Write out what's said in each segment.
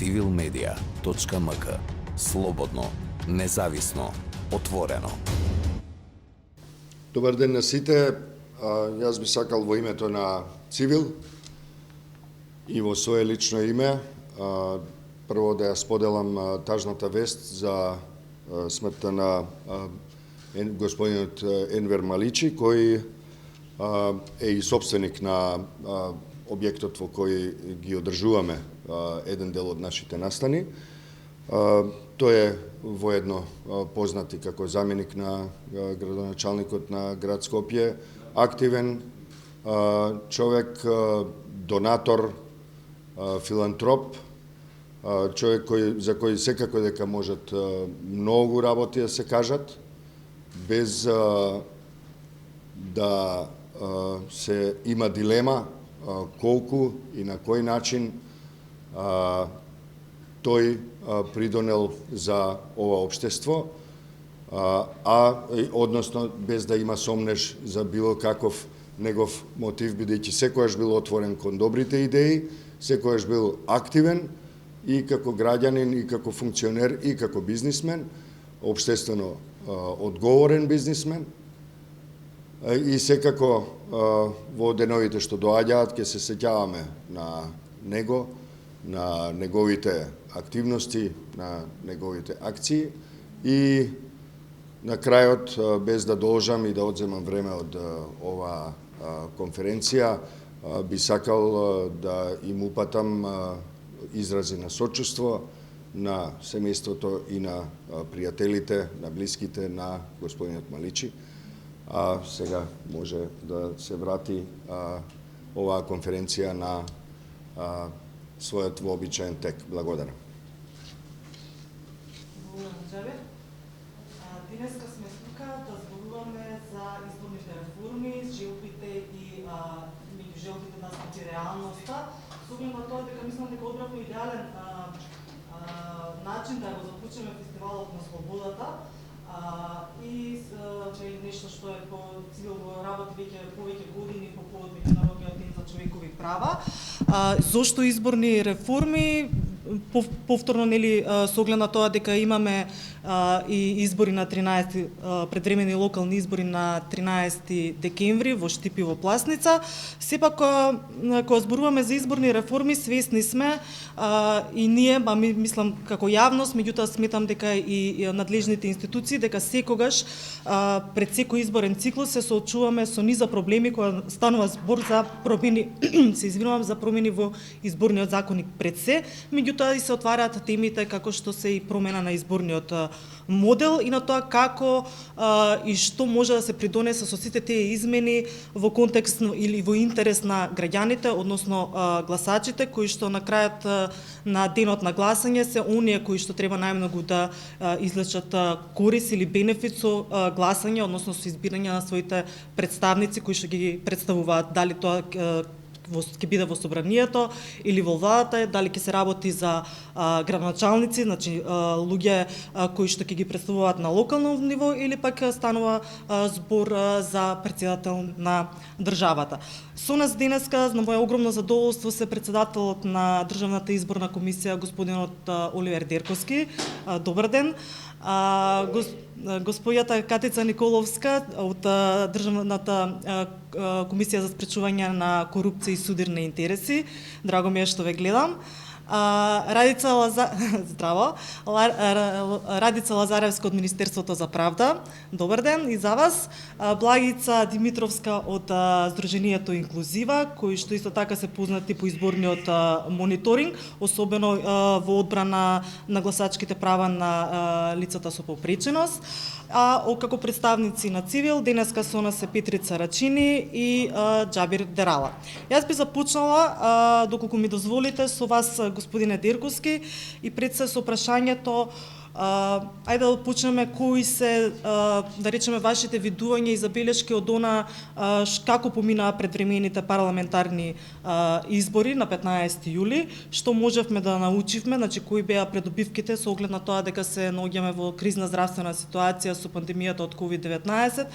civilmedia.mk. Слободно, независно, отворено. Добар ден на сите. Јас би сакал во името на Цивил и во свое лично име прво да ја споделам тажната вест за смртта на господинот Енвер Маличи, кој е и собственик на објектот во кој ги одржуваме еден дел од нашите настани. Тој е воедно познат и како заменик на градоначалникот на град Скопје, активен човек, донатор, филантроп, човек за кој секако дека можат многу работи да се кажат, без да се има дилема колку и на кој начин тој придонел за ова општество, односно без да има сомнеж за било каков негов мотив, бидејќи секојаш бил отворен кон добрите идеи, секојаш бил активен и како граѓанин, и како функционер, и како бизнисмен, општествено одговорен бизнисмен, и секако во деновите што доаѓаат ќе се сеќаваме на него, на неговите активности, на неговите акции и на крајот, без да должам и да одземам време од оваа конференција, би сакал да им упатам изрази на сочувство на семејството и на пријателите, на блиските на господинот Маличи. Сега може да се врати оваа конференција на својот вообичаен тек. Благодарам. Денеска сме тука да зборуваме за изборните реформи, желбите и меѓу желбите да се реалноста. С оглед на тоа дека мислам дека одбравме идеален начин да го започнеме фестивалот на слободата и нешто што е по Цивил работи веќе повеќе години по повод Меѓународниот ден за човекови права. Зошто изборни реформи? Повторно, нели, со оглед на тоа дека имаме и избори на 13 предвремени локални избори на 13 декември во Штип и во Пласница. Сепак кога зборуваме за изборни реформи, свесни сме и ние, мислам како јавност, меѓутоа сметам дека и надлежните институции, дека секогаш пред секој изборен циклус се соочуваме со низа проблеми кога станува збор за промени, за промени во изборниот законник пред се, меѓутоа и се отвараат темите како што се и промена на изборниот модел и на тоа како и што може да се придонесе со сите тие измени во контекст или во интерес на граѓаните, односно гласачите, кои што на крајот на денот на гласање се оние кои што треба најмногу да извлечат корис или бенефит со гласање, односно со избирање на своите представници кои што ги представуваат, дали тоа ќе биде во собранието или во владата, дали ќе се работи за градоначалници, значи луѓе кои што ќе ги представуваат на локално ниво или пак станува збор за претседател на државата. Со нас денеска, на моја огромно задоволство, се претседателот на Државната изборна комисија, господинот Оливер Дерковски. Добар ден. Господјата Катица Николовска од Државната комисија за спречување на корупција и судирни интереси. Драго ми е што ве гледам. Радица Лазаревска од Министерството за правда. Добар ден и за вас. Благица Димитровска од Сдруженијето Инклузива, кои што исто така се познати по изборниот мониторинг, особено во одбрана на гласачките права на лицата со попреченост. Како представници на Цивил, денеска со нас е Петрица Рачини и Џабир Дерала. Јас би започнала, доколку ми дозволите, со вас, господине Дерковски, и пред се со прашањето ајде да почнеме кои се, да речеме, вашите видувања и забелешки од она како поминаа предвремените парламентарни избори на 15 јули, што можевме да научивме, значи кои беа предобивките со оглед на тоа дека се наоѓаме во кризна здравствена ситуација со пандемијата од COVID-19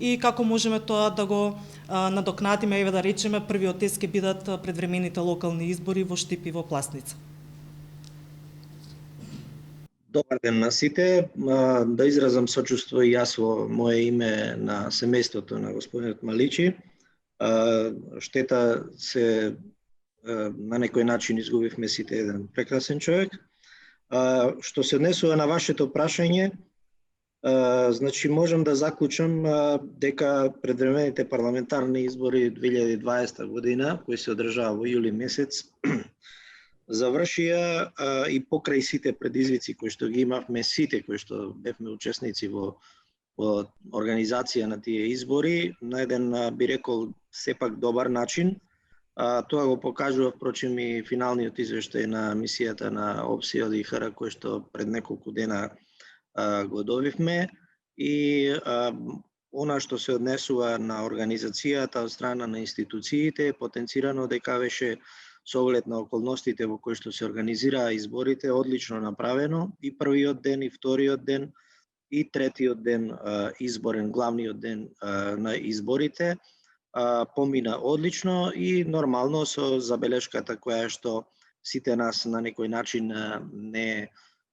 и како можеме тоа да го надокнадиме, еве да речеме, првиот тест ќе бидат предвремените локални избори во Штип и во Пласница. Добар ден на сите. Да изразам сочувство и јас во мое име на семејството на господинот Маличи. Штета се на некој начин изгубивме сите еден прекрасен човек. Што се однесува на вашето прашање, значи можам да заклучам дека предвремените парламентарни избори 2020 година, кои се одржаа во јули месец, завршија и покрај сите предизвици кои што ги имавме сите кои што бевме учесници во организација на тие избори, на еден би рекол сепак добар начин. Тоа го покажува впрочем и финалниот извештај на мисијата на ОПСИ од ИХР кој што пред неколку дена го добивме, и она што се однесува на организацијата од страна на институциите, потенцирано дека беше со оглед на околностите во кои што се организираа изборите одлично направено, и првиот ден, и вториот ден, и третиот ден изборен, главниот ден на изборите помина одлично и нормално со забелешката која што сите нас на некој начин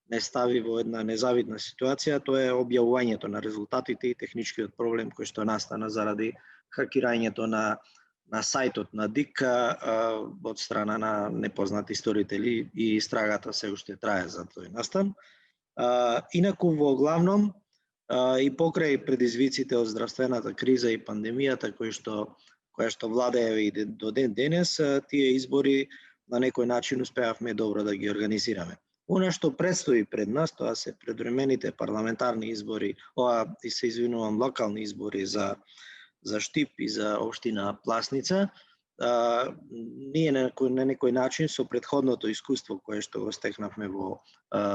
не стави во една незавидна ситуација, тоа е објавувањето на резултатите и техничкиот проблем кој што настана заради хакирањето на сајтот на ДИК од страна на непознати сторители, и истрагата се уште трае за тој настан. Инаку во главном и покрај предизвиците од здравствената криза и пандемијата која што владее и до ден денес, тие избори на некој начин успеавме добро да ги организираме. Она што предстои пред нас, тоа се предвремените парламентарни избори, и се извинувам, локални избори за Штип и за општина Пласница. Ние на некој начин со претходното искуство кое што го стекнавме во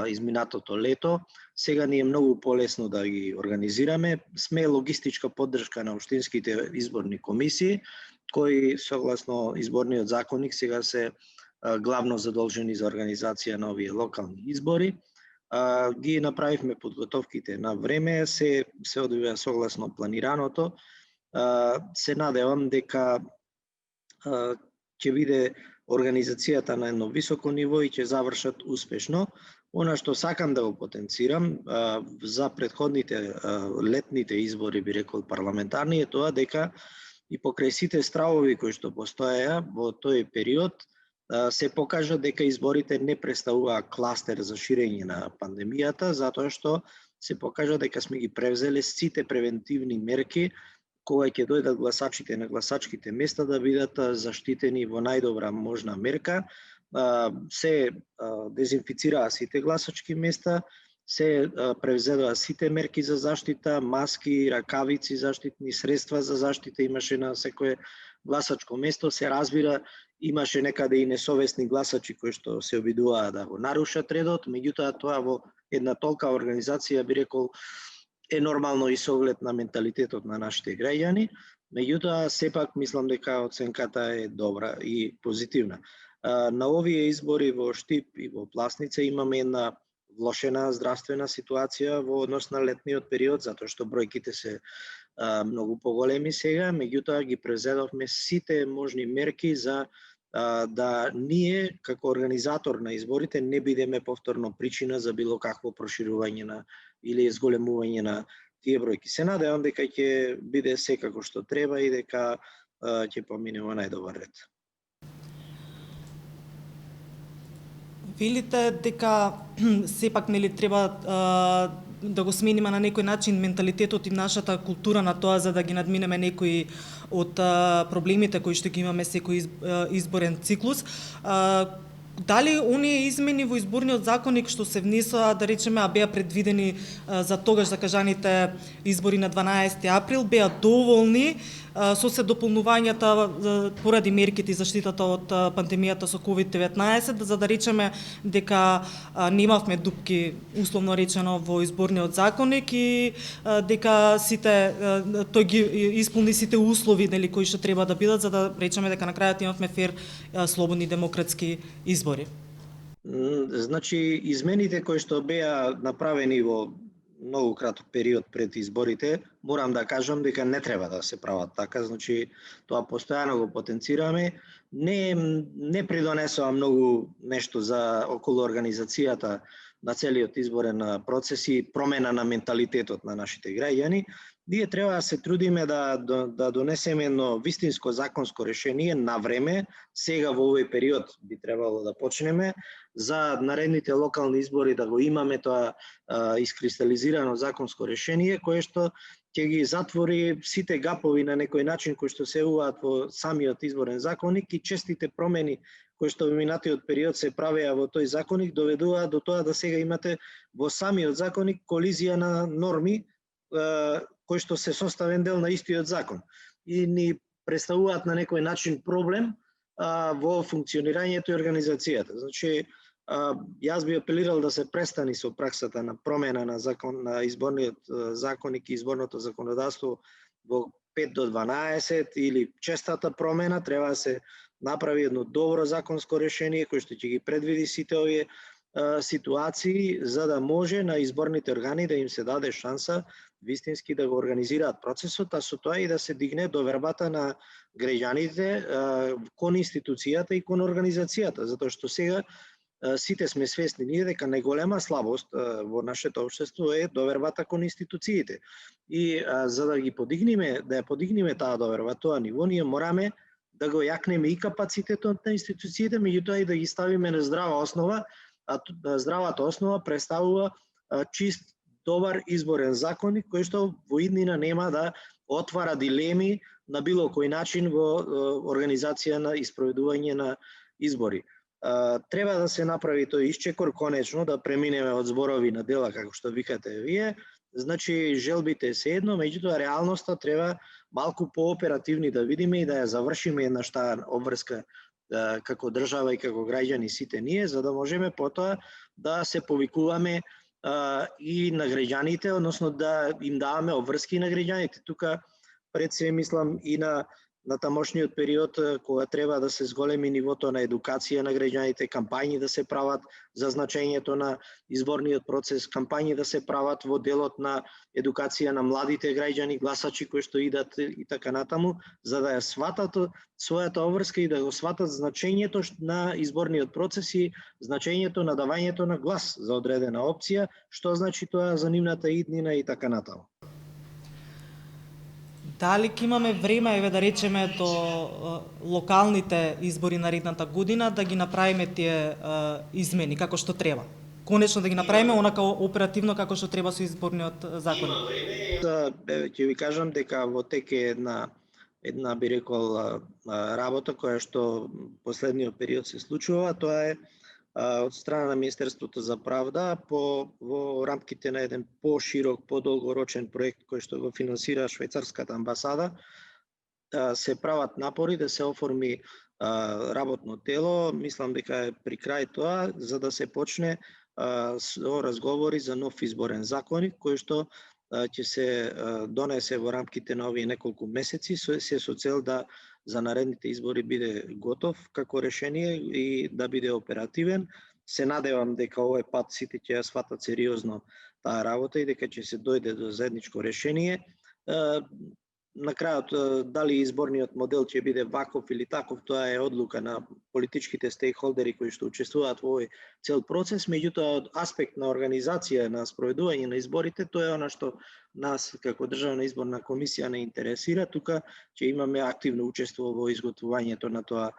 изминатото лето, сега ни е многу полесно да ги организираме. Сме логистичка поддршка на општинските изборни комисии, кои согласно изборниот законник сега се главно задолжени за организација на овие локални избори. Ги направивме подготовките на време, се одвива согласно планираното. Се надевам дека ќе биде организацијата на едно високо ниво и ќе завршат успешно. Она што сакам да го потенцирам за претходните летните избори, би рекол парламентарни, е тоа дека и покрај сите стравови кои што постоеа во тој период, се покажа дека изборите не представуваа кластер за ширење на пандемијата, затоа што се покажа дека сме ги превзеле сите превентивни мерки кога ќе дојдат гласачите на гласачките места да бидат заштитени во најдобра можна мерка. Се дезинфицираа сите гласачки места, се превзедоа сите мерки за заштита, маски, ракавици, заштитни средства за заштита имаше на секое гласачко место. Се разбира, имаше некаде и несовесни гласачи кои што се обидуваа да го нарушат редот, меѓутоа тоа во една толка организација, би рекол, е нормално и со оглед на менталитетот на нашите граѓани, меѓутоа сепак мислам дека оценката е добра и позитивна. На овие избори во Штип и во Пласница имаме една влошена здравствена ситуација во однос на летниот период, затоа што бројките се многу поголеми сега, меѓутоа ги презедовме сите можни мерки за да ние како организатор на изборите не бидеме повторно причина за било какво проширување на или зголемување на тие бројки. Се надевам дека ќе биде секако што треба и дека ќе помине во најдобар ред. Велите дека сепак нели треба да го смениме на некој начин менталитетот и нашата култура на тоа за да ги надминеме некои од проблемите кои што ги имаме секој изборен циклус. Дали оние измени во изборниот законник што се внесоа, да речеме, а беа предвидени за тогаш закажаните избори на 12 април, беа доволни со се дополнувањата поради мерките и заштитата од пандемијата со COVID-19, за да речеме дека немавме дупки, условно речено, во изборниот законник и дека сите тој ги исполни сите услови, нели, кои што треба да бидат за да речеме дека на крајот имавме фер, слободни демократски избори. Значи, измените кои што беа направени во многу краток период пред изборите, морам да кажам дека не треба да се прават така, значи тоа постојано го потенцираме. Не придонесува многу нешто за околу организацијата на целиот изборен процес и промена на менталитетот на нашите граѓани. Ние треба да се трудиме да донесеме едно вистинско законско решение на време, сега во овој период би требало да почнеме, за наредните локални избори да го имаме тоа искристализирано законско решение, кое што ќе ги затвори сите гапови на некој начин кои што се јавуваат во самиот изборен законник и честите промени кои што во минатиот период се правеа во тој законник доведуваат до тоа да сега имате во самиот законник колизија на норми кои што се составен дел на истиот закон и ни представуваат на некој начин проблем во функционирањето и организацијата. Значи, јас би апелирал да се престани со праксата на промена на закон на изборниот законник и изборното законодавство во 5 до 12 или честата промена. Треба да се направи едно добро законско решение кој што ќе ги предвиди сите овие ситуации, за да може на изборните органи да им се даде шанса вистински да го организираат процесот, а со тоа и да се дигне довербата на граѓаните кон институцијата и кон организацијата, затоа што сега сите сме свесни ние дека најголема слабост во нашето општество е довербата кон институциите. И за да ја подигнеме таа доверба, тоа ниво, ние мораме да го јакнеме и капацитетот на институциите, меѓутоа и да ги ставиме на здрава основа, а здравата основа представува чист, добар изборен законник кој што во иднина нема да отвара дилеми на било кој начин во организација на испроведување на избори. Треба да се направи тој исчекор конечно, да преминеме од зборови на дела, како што викате вие. Значи, желбите се едно, меѓутоа реалноста треба малку пооперативни да видиме и да ја завршиме еднаш таа обврска како држава и како граѓани сите ние, за да можеме потоа да се повикуваме и на граѓаните, односно да им даваме обврски на граѓаните. Тука пред се мислам и на тамошниот период кога треба да се зголеми нивото на едукација на граѓаните, кампањи да се прават за значењето на изборниот процес, кампањи да се прават во делот на едукација на младите граѓани, гласачи кои што идат и така натаму, за да ја сватат својата обврска и да го сватат значењето на изборниот процес и значењето на давањето на глас за одредена опција, што значи тоа за нивната иднина и така натаму. Дали ќе имаме време, еве да речеме, до локалните избори наредната година да ги направиме тие измени како што треба? Конечно да ги направиме онака оперативно како што треба со изборниот закон. Ќе ви кажам дека во тек е една би рекол работа која што последниот период се случува, тоа е од страна на Министерството за правда во рамките на еден поширок, подолгорочен проект кој што го финансира швајцарската амбасада, се прават напори да се оформи работно тело. Мислам дека е при крај тоа, за да се почне со разговори за нов изборен законник кој што ќе се донесе во рамките на овие неколку месеци со цел да за наредните избори биде готов како решение и да биде оперативен. Се надевам дека овој пат сите ќе ја сватат сериозно таа работа и дека ќе се дојде до заедничко решение. На крајот, дали изборниот модел ќе биде ваков или таков, тоа е одлука на политичките стейкхолдери кои што учествуваат во овој цел процес, меѓутоа од аспект на организација на спроведување на изборите, тоа е она што нас како Државна изборна комисија не интересира. Тука ќе имаме активно учество во изготвувањето на тоа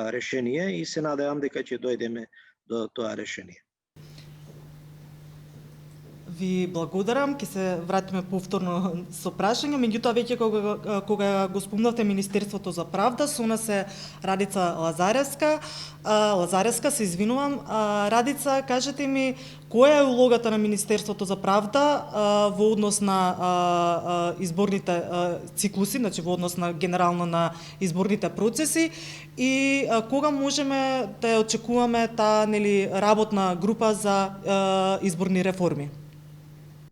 решение и се надевам дека ќе дојдеме до тоа решение. Ви благодарам, ќе се вратиме повторно со прашање, меѓутоа веќе кога го спомнавте Министерството за правда, со нас е Радица Лазаревска, се извинувам. Радица, кажете ми, која е улогата на Министерството за правда во однос на изборните циклуси, значи во однос на генерално на изборните процеси и кога можеме да очекуваме таа работна група за изборни реформи?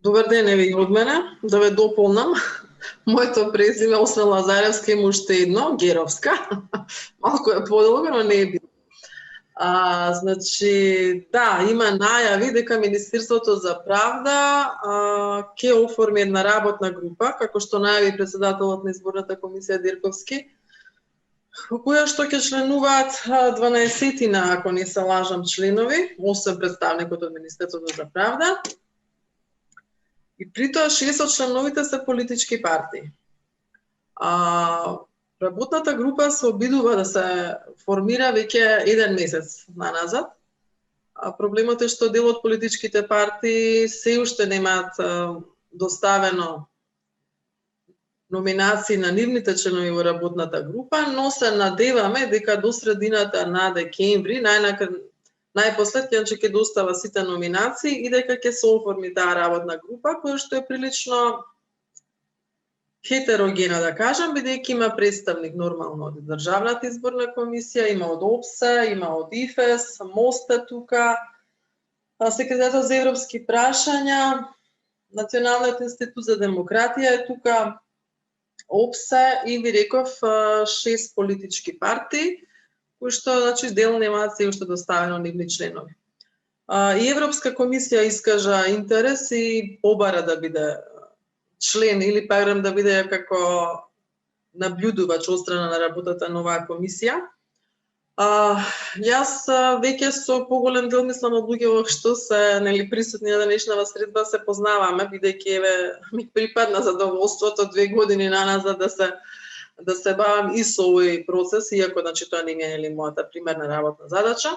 Добар ден, еви од мене, да ве дополнам. Моето презиме, освен Лазаревска, има уште едно, Геровска. Малку е подолго, но не е било. Значи, да, има најави дека Министерството за правда ќе оформи една работна група, како што најави председателот на изборната комисија Дирковски, во која што ќе членуваат 12-тина, ако не се лажам, членови, 8 представникот од Министерството за правда. И при тоа 6 од членовите се политички партии. Работната група се обидува да се формира веќе 1 месец наназад. Проблемот е што дел од политичките партии се уште немаат доставено номинации на нивните членови во работната група, но се надеваме дека до средината на декември најпослед ќе достава сите номинации и дека ќе се оформи таа работна група, која што е прилично хетерогена, да кажам, бидејќи има представник нормално од Државната изборна комисија, има од ОПСЕ, има од ИФЕС, МОСТ е тука, секретарот за европски прашања, Националниот институт за демократија е тука, ОПСЕ и ви реков 6 политички партии, кои што значи дел немаат се уште доставено нивни членови. И Европска комисија искажа интерес и побара да биде член или парам да биде како наблюдувач од страна на работата на оваа комисија. Јас веќе со поголем дел мислам од луѓе што се присутни на денешната средба се познаваме, бидејќи ми припадна задоволството 2 години наназад да се бавам и со овој процес, иако значи тоа не е мојата примерна работна задача.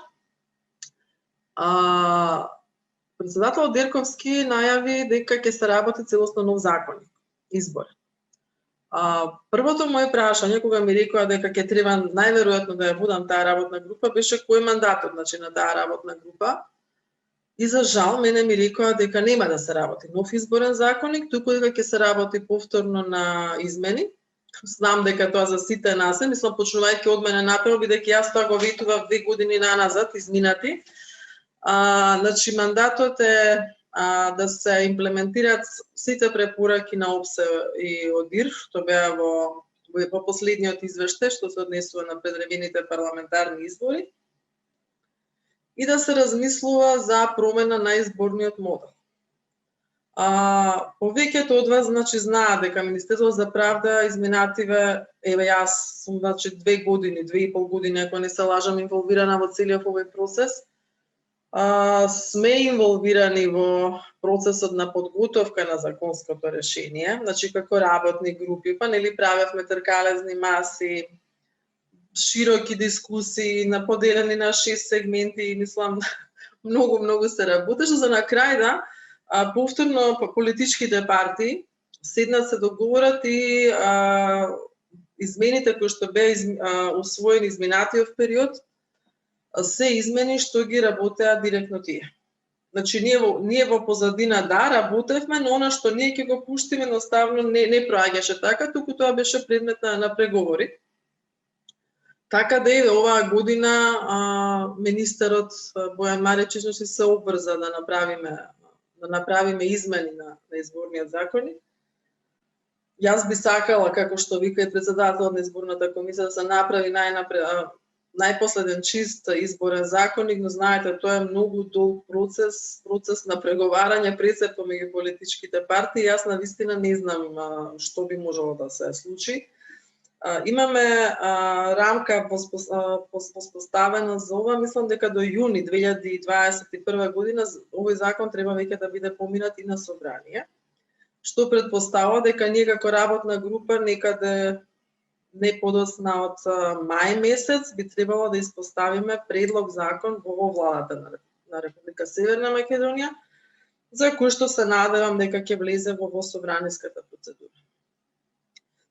Председателот Дерковски најави дека ќе се работи целосно нов законник, избор. Првото моје прашање, кога ми рекоа дека ќе треба најверојатно да ја водам таа работна група, беше кој е мандатот на таа работна група. И за жал, мене ми рекоа дека нема да се работи нов изборен законник, туку дека ќе се работи повторно на измени. Знам дека тоа за сите нас е, мислам почнувајќи од мене напред, бидејќи јас тоа го ветував 2 години наназад, изминати. Значи, мандатот е да се имплементираат сите препораки на ОПСЕ и ОДИР, што беа во последниот извештај, што се однесува на предредените парламентарни избори, и да се размислува за промена на изборниот модел. Повеќето од вас значи знаат дека Министерството за правда изминативе, јас сум значи 2,5 години, ако не се лажам, инволвирана во целиот овој процес. Сме инволвирани во процесот на подготовка на законското решение, значи како работни групи, па правевме тркалезни маси, широки дискусии, поделени на 6 сегменти и мислам многу се работеше за на крај повторно политичките партии седнат се договорат и измените кои што беа усвоени изминатиот период се измени што ги работеа директно тие. Значи ние во позадина работевме, но она што ние ќе го пуштиме едноставно не проаѓаше така, туку тоа беше предмет на преговори. Така да и оваа година министерот Бојан Маречич се обврза да направиме измени на изборниот законник. Јас би сакала, како што вика и председателот на изборната комисија, да се направи најпоследен чист изборен законник, но знаете, тоа е многу долг процес на преговарање пред помеѓу политичките партии. Јас навистина не знам што би можело да се случи. Имаме рамка воспоставена за ова, мислам дека до јуни 2021 година овој закон треба веќе да биде поминат и на собрание, што предпоставува дека ние како работна група некаде не подоцна од мај месец би требало да испоставиме предлог закон во владата на Република Северна Македонија, за кој што се надевам дека ќе влезе во собраниската процедура.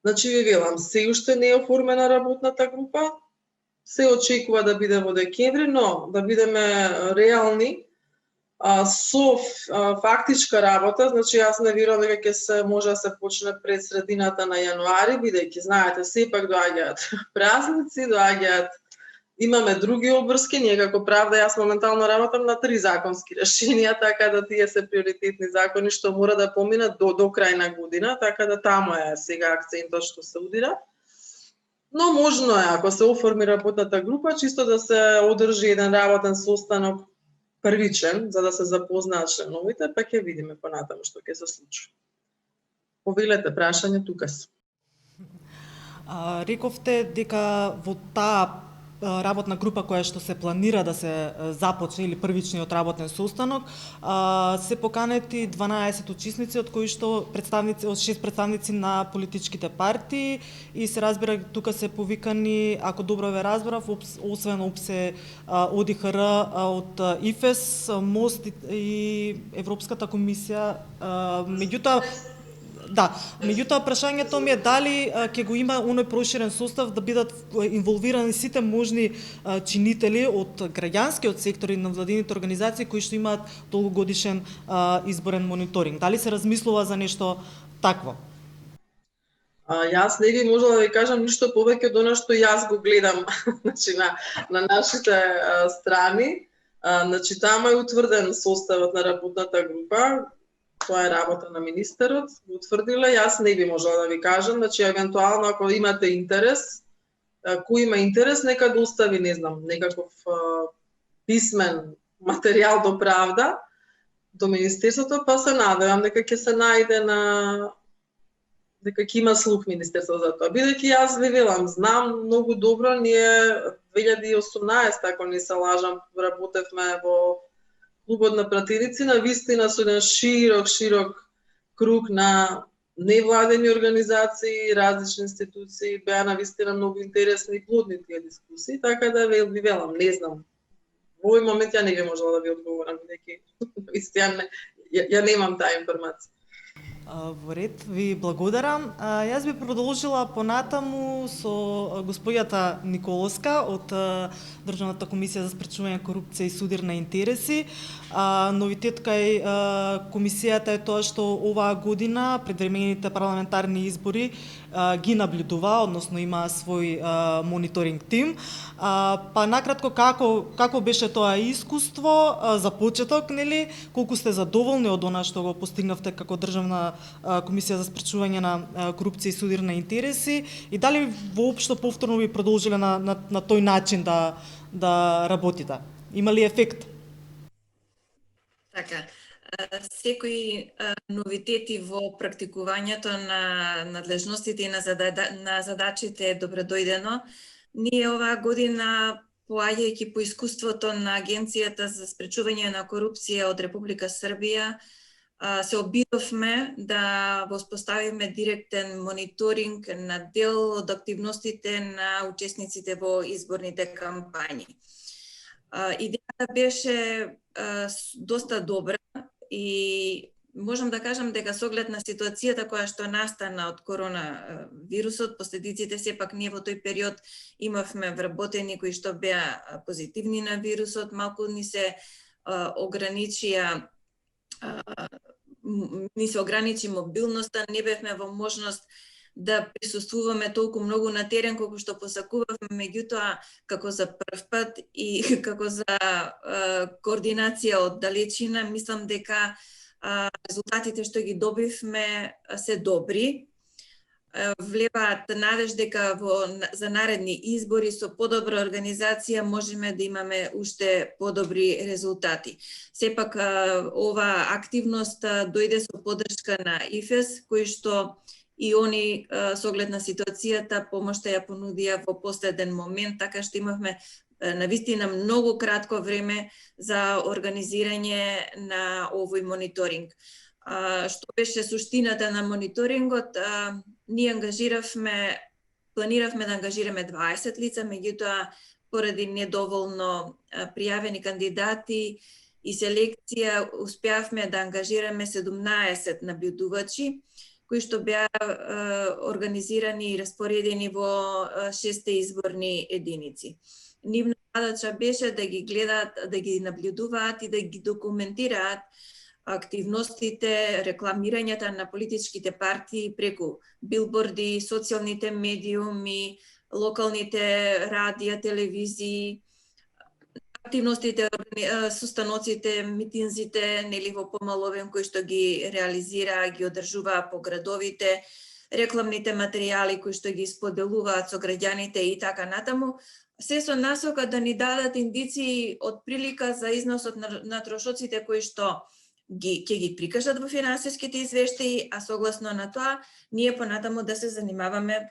Значи ви велам, се уште не е оформена работната група, се очекува да биде во декември, но да бидеме реални, со фактичка работа, значи јас не верувам дека ќе се може да се почне пред средината на јануари, бидејќи знаете, сепак доаѓаат празници, имаме други обврски, ние како правда, јас моментално работам на 3 законски решенија, така да тие се приоритетни закони што мора да поминат до крај на година, така да таму е сега акцентот што се удира. Но можно е, ако се оформи работната група, чисто да се одржи еден работен состанок првичен, за да се запознаат членовите, па ќе видиме понатаму што ќе се случи. Повелете прашање, тука се. Рековте дека во таа работна група која што се планира да се започне или првичниот работен состанок, се поканети 12 учесници, од кои што представници од 6 представници на политичките партии и се разбира тука се повикани, ако добро ве разбрав, освен ОПСЕ, ОДИХР, од ИФЕС, МОСТ и Европската комисија, меѓутоа прашањето ми е дали ќе го има оној проширен состав да бидат инволвирани сите можни чинители од граѓанскиот сектор и невладините организации кои што имаат долгогодишен изборен мониторинг. Дали се размислува за нешто такво? Јас не би можела да ви кажам ништо повеќе од она што јас го гледам значи, на нашите страни. Значи, тама е утврден составот на работната група. Тоа е работа на министерот, го утврдила, јас не би можела да ви кажам, значи евентуално ако имате интерес, кој има интерес, нека да остави, не знам, некаков писмен материјал до правда, до министерството, па се надевам дека ќе се најде дека ќе има слух министерството за тоа. Бидејќи јас ви велам, знам многу добро, ние 2018, ако не се лажам, работевме во клубот на пратеници, на вистина со еден широк круг на невладени организации, различни институции, беа на вистина многу интересни и плодни тие дискусии, така да ви велам, не знам. Во овој момент ја не би можела да ви одговорам, бидејќи вистина ја немам таа информација. Во ред, ви благодарам. Јас би продолжила понатаму со господјата Николовска од Државната комисија за спречување корупција и судир на интереси. Новитет кај комисијата е тоа што оваа година предвремените парламентарни избори ги наблюдува, односно има свој мониторинг тим. Па накратко како беше тоа искуство за почеток, нели? Колку сте задоволни од она што го постигнавте како Државна комисија за спречување на корупција и судир на интереси и дали воопшто повторно би продолжиле на тој начин да работите? Има ли ефект? Така, секои новитети во практикувањето на надлежностите и на задачите е добродојдено. Ние оваа година, поаѓајќи по искуството на Агенцијата за спречување на корупција од Република Србија, се обидовме да воспоставиме директен мониторинг на дел од активностите на учесниците во изборните кампањи. Идејата беше доста добра и можам да кажам дека со оглед на ситуацијата која што настана од коронавирусот, последиците сепак ние во тој период имавме вработени кои што беа позитивни на вирусот, малку ни се ограничи мобилноста, не бевме во можност да присуствуваме толку многу на терен колку што посакувавме, меѓутоа како за прв пат и како за координација од далечина, мислам дека резултатите што ги добивме се добри. Влеваат надеж дека за наредни избори со подобра организација можеме да имаме уште подобри резултати. Сепак ова активност дојде со поддршка на ИФЕС, кој што и они со оглед на ситуацијата помошта ја понудија во последен момент, така што имавме навистина многу кратко време за организирање на овој мониторинг. Што беше суштината на мониторингот? Ние планиравме да ангажираме 20 лица, меѓутоа поради недоволно пријавени кандидати и селекција успеавме да ангажираме 17 наблюдувачи, кои што беа организирани и распоредени во 6 изборни единици. Нивна задача беше да ги гледаат, да ги наблюдуваат и да ги документираат активностите, рекламирањата на политичките партии преку билборди, социјалните медиуми, локалните радија, телевизии, активностите, состаноците, митинзите, нели во помал обем кои што ги реализира, ги одржуваа по градовите, рекламните материјали кои што ги споделуваат со граѓаните и така натаму, се со насока да ни дадат индиции од прилика за износот на трошоците кои што ќе ги прикажат во финансиските извештаи, а согласно на тоа, ние понатаму да се занимаваме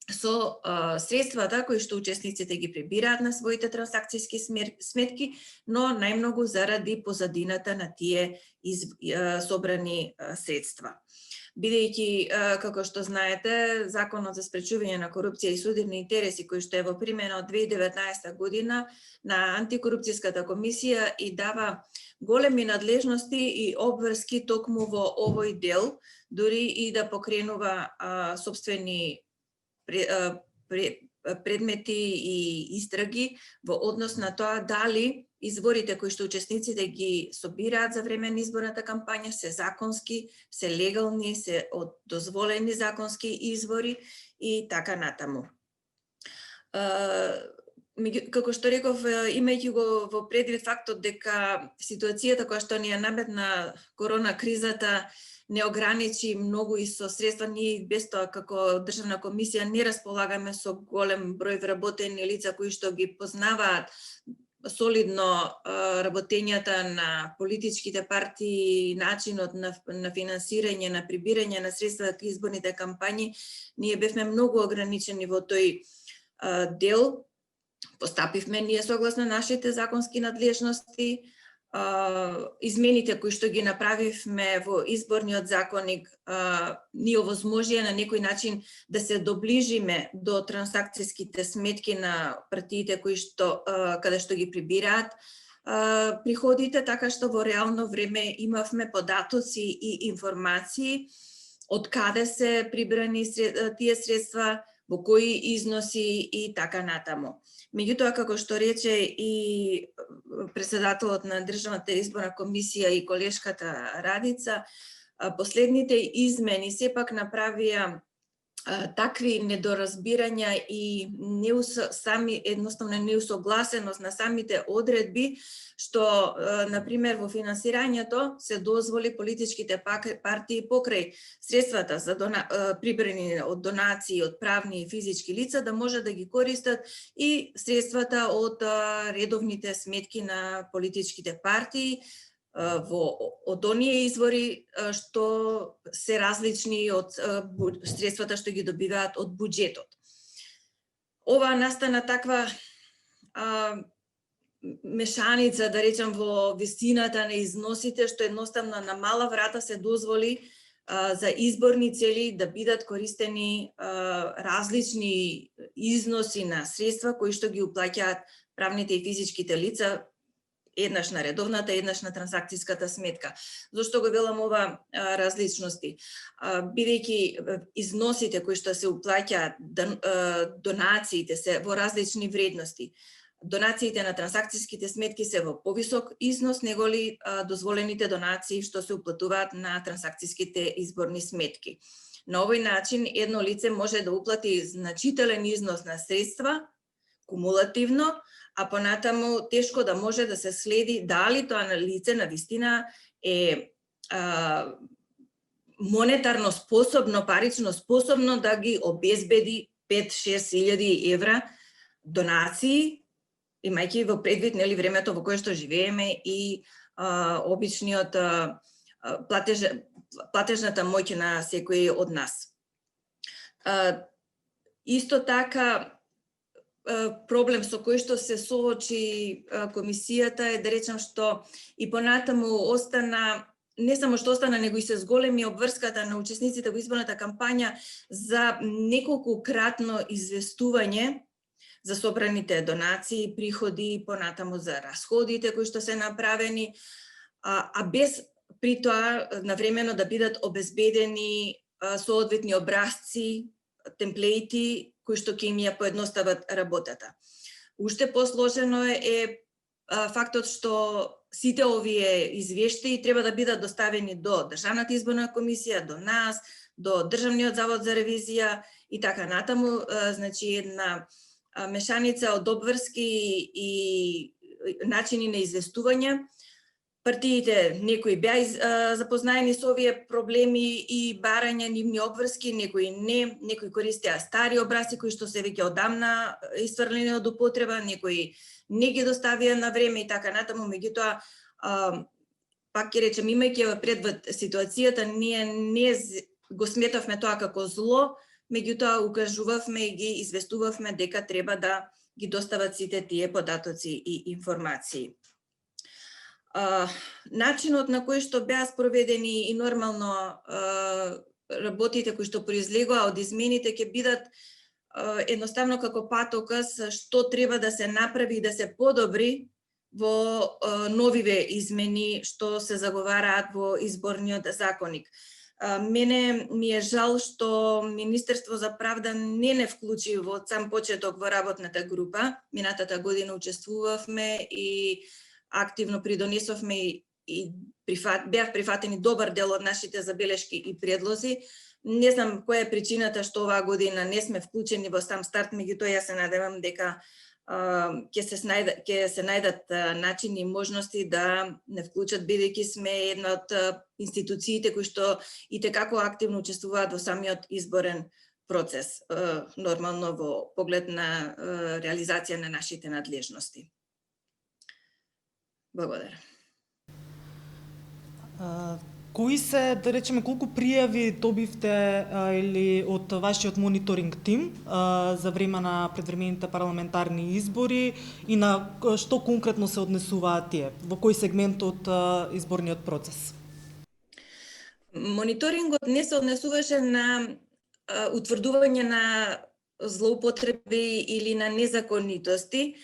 со средствата кои што учесниците ги прибираат на своите трансакцијски сметки, но најмногу заради позадината на тие собрани средства. Бидејќи, како што знаете, Законот за спречување на корупција и судирни интереси, кој што е во примена од 2019 година на Антикорупцијската комисија и дава големи надлежности и обврски токму во овој дел, дури и да покренува сопствени предмети и истраги во однос на тоа дали изворите кои што учесниците ги собираат за време на изборната кампања се законски, се легални, се од дозволени законски извори и така натаму. Како што реков, имајќи го во предвид фактот дека ситуацијата која што ни ја наметна корона кризата не ограничи многу и со средства, ние без тоа како државна комисија не располагаме со голем број вработени лица кои што ги познаваат солидно работењата на политичките партии, начинот на финансирање, на прибирање на средства за изборните кампањи, ние бевме многу ограничени во тој дел. Постапивме ние согласно нашите законски надлежности, измените кои што ги направивме во изборниот законник ни овозможија на некој начин да се доближиме до трансакцијските сметки на партиите кои што каде што ги прибираат приходите, така што во реално време имавме податоци и информации од каде се прибрани тие средства, во кои износи и така натаму. Меѓутоа, како што рече и председателот на Државната изборна комисија и колешката Радица, последните измени сепак направија такви недоразбирања и едноставно неусогласеност на самите одредби, што, например, во финансирањето се дозволи политичките партии покрај средствата за прибрани од донации од правни и физички лица да може да ги користат и средствата од редовните сметки на политичките партии од оние извори што се различни од средствата што ги добиваат од буџетот. Ова настана таква мешаница, да речам, во висината на износите, што едноставно на мала врата се дозволи за изборни цели да бидат користени различни износи на средства кои што ги уплаќаат правните и физичките лица, еднаш на редовната, еднаш на трансакцијската сметка. Зошто го велам ова различности? Бидејќи износите кои што се уплаќаат, донациите се во различни вредности. Донациите на трансакцијските сметки се во повисок износ неголи дозволените донации што се уплатуваат на трансакцијските изборни сметки. На овој начин едно лице може да уплати значителен износ на средства кумулативно, а понатаму тешко да може да се следи дали тоа на лице на вистина е монетарно способно, парично способно да ги обезбеди 5-6 илјади евра донации, имајќи во предвид времето во кое што живееме и обичниот платежната моќ на секој од нас. Исто така, проблем со кој што се соочи комисијата е, да речам, што и понатаму остана, не само што остана, него и се зголеми обврската на учесниците во изборната кампања за неколку кратно известување за собраните донации, приходи, понатаму за расходите кои што се направени, а без при тоа навремено да бидат обезбедени соодветни образци, темплеити кои што ќе им ја поедностават работата. Уште посложено е фактот што сите овие извештаи треба да бидат доставени до Државната изборна комисија, до нас, до Државниот завод за ревизија и така натаму, значи една мешаница од обврски и начини на известување. партиите некои беа запознаени со овие проблеми и барања нивни обврски, некои не, некои користеа стари образци кои што се веќе одамна исфрлени од употреба, некои не ги доставија на време и така натаму, меѓутоа пак ќе речем, имајќи предвид ситуацијата, ние не го сметавме тоа како зло, меѓутоа укажувавме и ги известувавме дека треба да ги достават сите тие податоци и информации. Начинот на кој што беа спроведени и нормално работите кои што произлегоа од измените ќе бидат едноставно како патоказ што треба да се направи и да се подобри во новиве измени што се заговараат во изборниот законник. Мене ми е жал што Министерство за правда не вклучи во сам почеток во работната група. Минатата година учествувавме и активно придонесовме и беа прифатени добар дел од нашите забелешки и предлози. Не знам која е причината што оваа година не сме вклучени во сам старт, меѓутоа ја се надевам дека ќе се најдат начини и можности да не вклучат, бидејќи сме една од институциите кои што и tekako активно учествуваат во самиот изборен процес, нормално во поглед на реализација на нашите надлежности. Благодарам. Кои се, да речеме, колку пријави добивте или од вашиот мониторинг тим за време на предвремените парламентарни избори и на што конкретно се однесуваат тие? Во кој сегмент од изборниот процес? Мониторингот не се однесуваше на утврдување на злоупотреби или на незаконитости.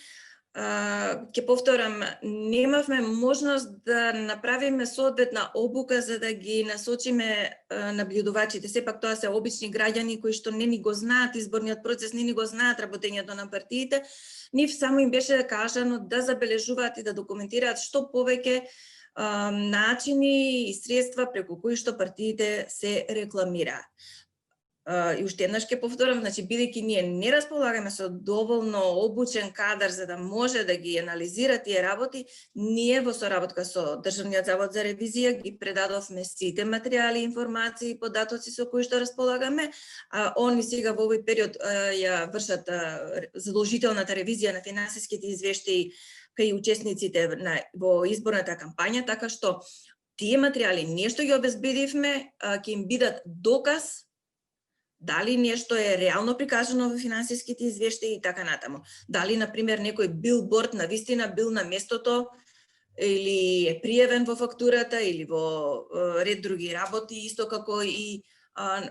Ќе повторам, немавме можност да направиме соодветна обука за да ги насочиме наблюдувачите. Сепак тоа се обични граѓани кои што не ни го знаат изборниот процес, не ни го знаат работењето на партиите. Нив само им беше кажано да забележуваат и да документираат што повеќе начини и средства преку кои што партиите се рекламираат. И уште еднаш ќе повторам, значи бидејќи ние не располагаме со доволно обучен кадар за да може да ги анализира тие работи, ние во соработка со Државниот завод за ревизија ги предадовме сите материјали, информации и податоци со кои што располагаме, а они сега во овој период ја вршат задолжителната ревизија на финансиските извештаи кај учесниците во изборната кампања, така што тие материјали нешто ги обезбедивме, ќе им бидат доказ дали нешто е реално прикажано во финансиските извештаи и така натаму. Дали, например, некој билборд на вистина бил на местото или е пријавен во фактурата или во ред други работи, исто како и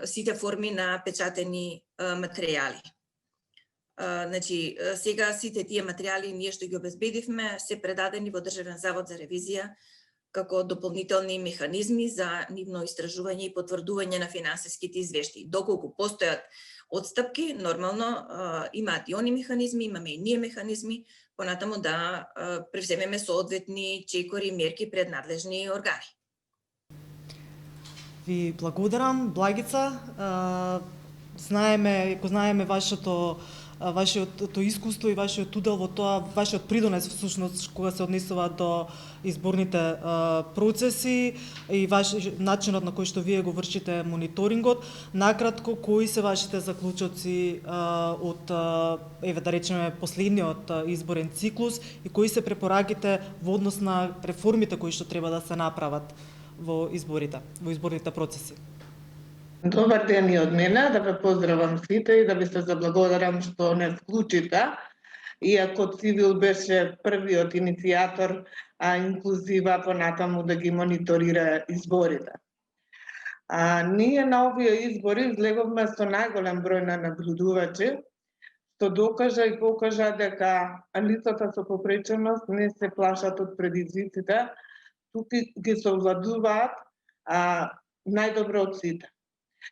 сите форми на печатени материјали. Значи, сега сите тие материјали ние што ги обезбедивме се предадени во Државен завод за ревизија како дополнителни механизми за нивно истражување и потврдување на финансиските извештаи. Доколку постојат отстапки, нормално имаат и они механизми, имаме и ние механизми, понатаму да превземеме соодветни чекори и мерки пред надлежни органи. Ви благодарам, Благица. Знаеме вашето искуство и вашиот удел во тоа, вашиот придонес всушност кога се однесува до изборните процеси и начинот на кој што вие го вршите мониторингот. Накратко, кои се вашите заклучоци од, да речеме, последниот изборен циклус и кои се препораките во однос на реформите кои што треба да се направат во изборните процеси? Добар ден и од мене, да ве поздравам сите и да ви се заблагодарам што не вклучите. Иако Цивил беше првиот иницијатор, инклузива понатаму да ги мониторира изборите. Ние на овие избори излеговме со најголем број на наблюдувачи, што докажа и покажа дека лицата со попреченост не се плашат од предизвиците, туку ги совладуваат најдобро од сите.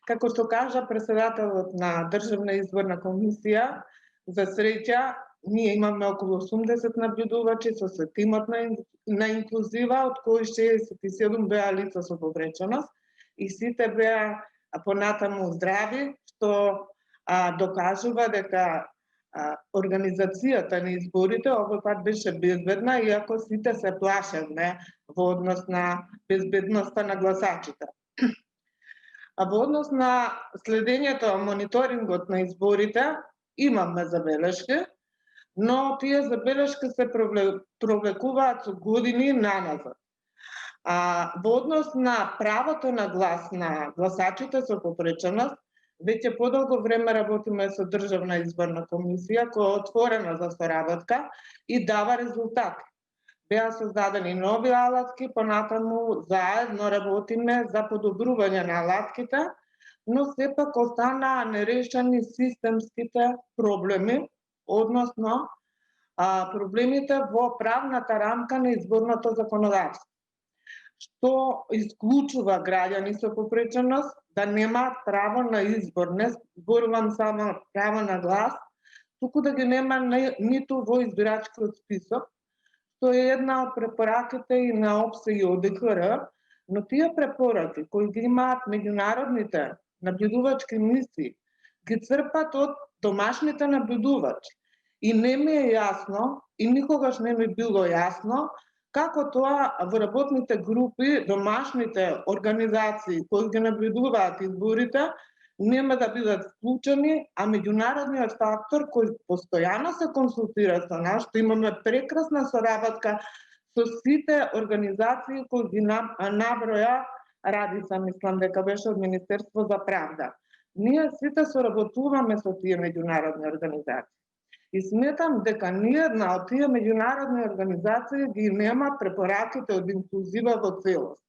Како што кажа претседателот на Државна изборна комисија, за среќа, ние имаме околу 80 наблюдувачи со тимот на инклузива, од кои 67 беа лица со повреченост и сите беа понатаму здрави, што докажува дека организацијата на изборите овој пат беше безбедна, иако сите се плашевме во однос на безбедноста на гласачите. А во однос на следењето, мониторингот на изборите, имаме забелешки, но тие забелешки се провлекуваат со години наназад. Во однос на правото на глас на гласачите со попреченост, веќе подолго време работиме со Државна изборна комисија, која е отворена за соработка и дава резултати. Беа создадени нови алатки, понатаму заедно работиме за подобрување на алатките, но сепак останаа нерешени системските проблеми, односно проблемите во правната рамка на изборното законодавство, што исклучува граѓани со попреченост да немаат право на избор. Не зборувам само право на глас, туку да ги нема ниту во избирачкиот список, што е една од препораките и на ОПСЕ и ОДКР, но тие препораки кои ги имаат меѓународните наблюдувачки мисии, ги црпат од домашните наблюдувачи. И не ми е јасно, и никогаш не ми било јасно, како тоа во работните групи, домашните организации кои ги наблюдуваат изборите, нема да бидат вклучени, а меѓународниот фактор кој постојано се консултира со нас, што имаме прекрасна соработка со сите организации кои ги наброја Радица, мислам дека беше од Министерство за правда. Ние сите соработуваме со тие меѓународни организации. И сметам дека ниедна од тие меѓународни организации ги нема препораките од инклузива во целост.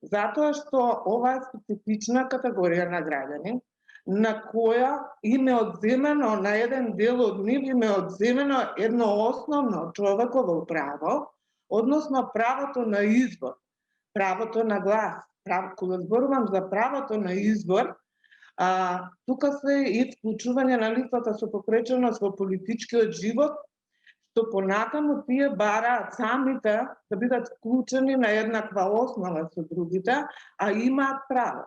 Затоа што ова е специфична категорија на граѓани, на која им е одземено, на еден дел од нив им е одземено едно основно човеково право, односно правото на избор, правото на глас. Кога зборувам за правото на избор, тука се и вклучување на лицата со попреченост во политичкиот живот, што понатаму тие бараат самите да бидат вклучени на еднаква основа со другите, а имаат право.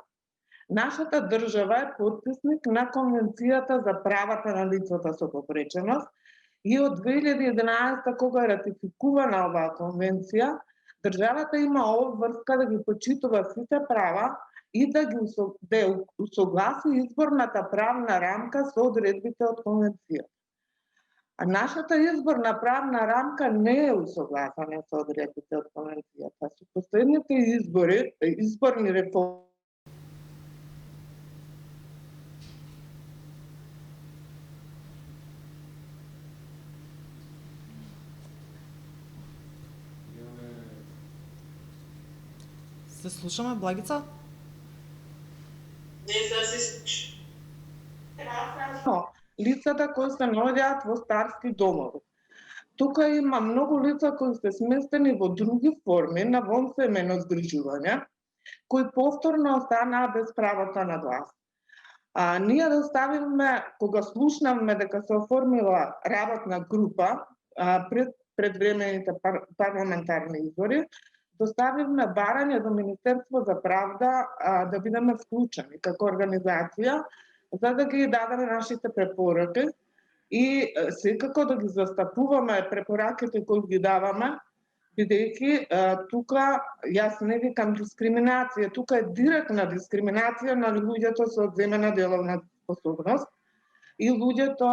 Нашата држава е потписник на Конвенцијата за правата на лицата со попреченост и од 2011 кога е ратификувана оваа конвенција, државата има обврска да ги почитува сите права и да ги усогласи изборната правна рамка со одредбите од конвенцијата. А нашата изборна правна рамка не е усогласена со одредбите од конвенцијата. Со последните изборни реформи Се слушаме, Благица? Не да се слуша. лицата кои се наоѓаат во старски домови. Тука има многу лица кои се сместени во други форми на вонсемено згрижување, кои повторно останаа без правото на глас. Ние доставивме, кога слушнавме дека се оформила работна група пред предвремените парламентарни избори, доставивме барање до Министерство за правда да бидеме вклучени како организација, за да ги дадеме нашите препораки и секако да ги застапуваме препораките кои ги даваме, бидејќи тука јас не викам дискриминација, тука е директна дискриминација на луѓето со одземена деловна способност и луѓето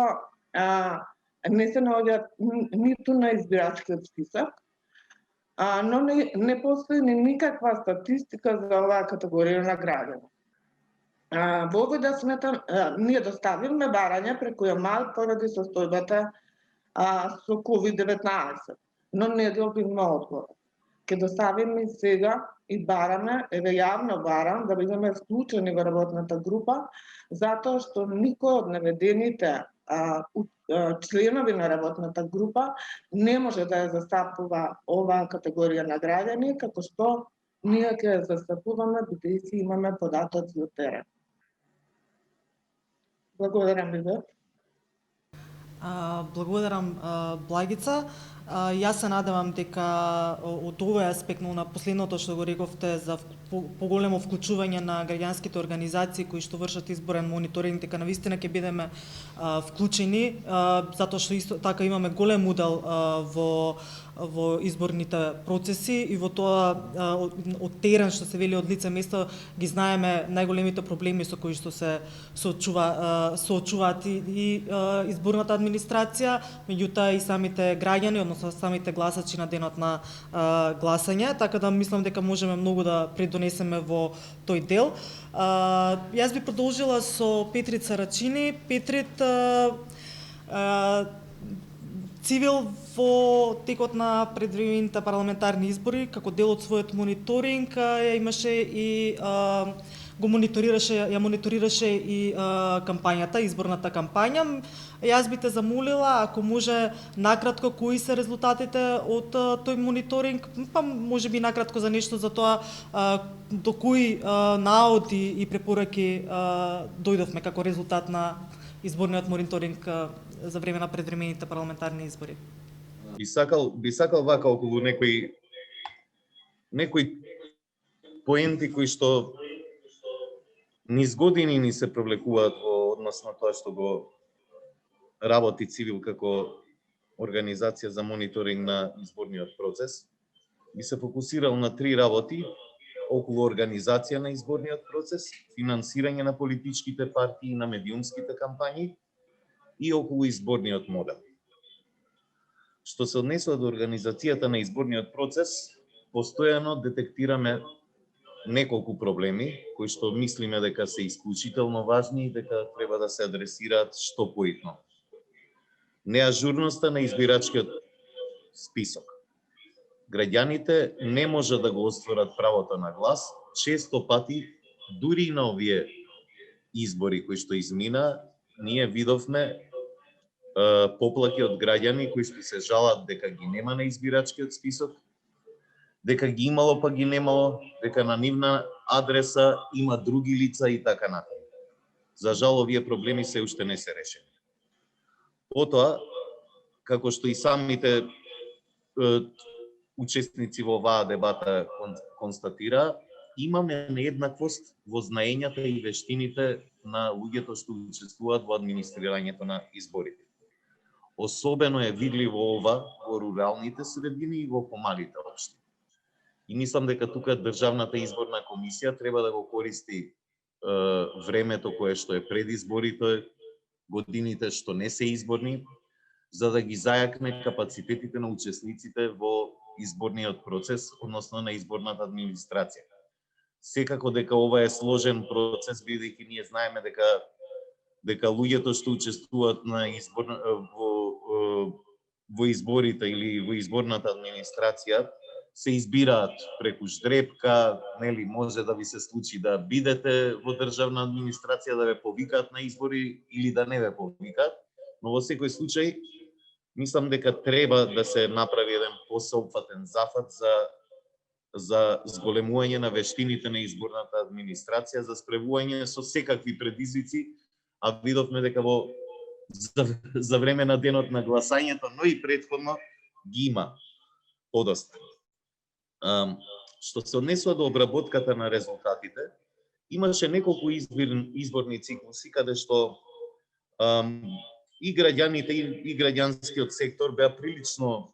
не се наоѓаат ниту на избирачкиот список, но не постои никаква статистика за оваа категорија на граѓани. Во овој да сметам, ние доставивме барање преку ЕМАЛ поради состојбата со COVID-19, но не добивме одговор. Ке доставиме сега и бараме, еве јавно барам, да бидеме вклучени во работната група, затоа што никој од наведените членови на работната група не може да ја застапува оваа категорија на граѓани, како што ние ќе ја застапуваме бидејќи имаме податоци од терен. Благодарам ви. Благодарам, Благица. Јас се надевам дека од овој аспект, но на последното што го рековте за поголемо вклучување на граѓанските организации кои што вршат изборен мониторинг, дека навистина ќе бидеме вклучени, затоа што исто така имаме голем удел во изборните процеси и во тоа од терен, што се вели, од лице место, ги знаеме најголемите проблеми со кои што се соочуваат и изборната администрација, меѓутоа и самите граѓани, односно самите гласачи на денот на гласање, така да мислам дека можеме многу да придонесеме во тој дел. Јас би продолжила со Петрица Рачини. Петрит, Цивил во текот на предвремените парламентарни избори, како дел од својот мониторинг, имаше и ја мониторираше и кампањата, изборната кампања. Јас би те замолила, ако може накратко, кои се резултатите од тој мониторинг, па може би накратко за нешто за тоа до кои наоди и препораки дојдовме како резултат на изборниот мониторинг за време на предвремените парламентарни избори. Би сакал вака околу некои поенти кои што низ години ни се провлекуваат во однос на тоа што го работи Цивил како организација за мониторинг на изборниот процес. Би се фокусирал на 3 работи околу организација на изборниот процес, финансирање на политичките партии и на медиумските кампањи и околу изборниот модел. Што се однесува до организацијата на изборниот процес, постојано детектираме неколку проблеми кои што мислиме дека се исклучително важни и дека треба да се адресираат што поитно. Неажурноста на избирачкиот список. Граѓаните не може да го остварат правото на глас, често пати дури и на овие избори кои што измина, ние видовме поплаки од граѓани кои што се жалат дека ги нема на избирачкиот список, дека ги имало па ги немало, дека на нивна адреса има други лица и така натаму. За жал, овие проблеми се уште не се решени. Потоа, како што и самите учесници во оваа дебата констатира, имаме нееднаквост во знаењата и вештините на луѓето што учествуваат во администрирањето на изборите. Особено е видливо ова во руралните средини и во помалите општини. И мислам дека тука Државната изборна комисија треба да го користи времето кое што е пред изборите, годините што не се изборни, за да ги зајакне капацитетите на учесниците во изборниот процес, односно на изборната администрација. Секако дека ова е сложен процес, бидејќи ние знаеме дека луѓето што учествуваат на во изборите или во изборната администрација се избираат преку ждрепка, нели може да ви се случи да бидете во државна администрација, да ве повикаат на избори или да не ве повикаат, но во секој случај мислам дека треба да се направи еден посеопфатен зафат за зголемување на вештините на изборната администрација, за справување со секакви предизвици, а видовме дека за време на денот на гласањето, но и претходно ги има подоста. Што се однесува до обработката на резултатите, имаше неколку изборни циклуси каде што и граѓаните и граѓанскиот сектор беа прилично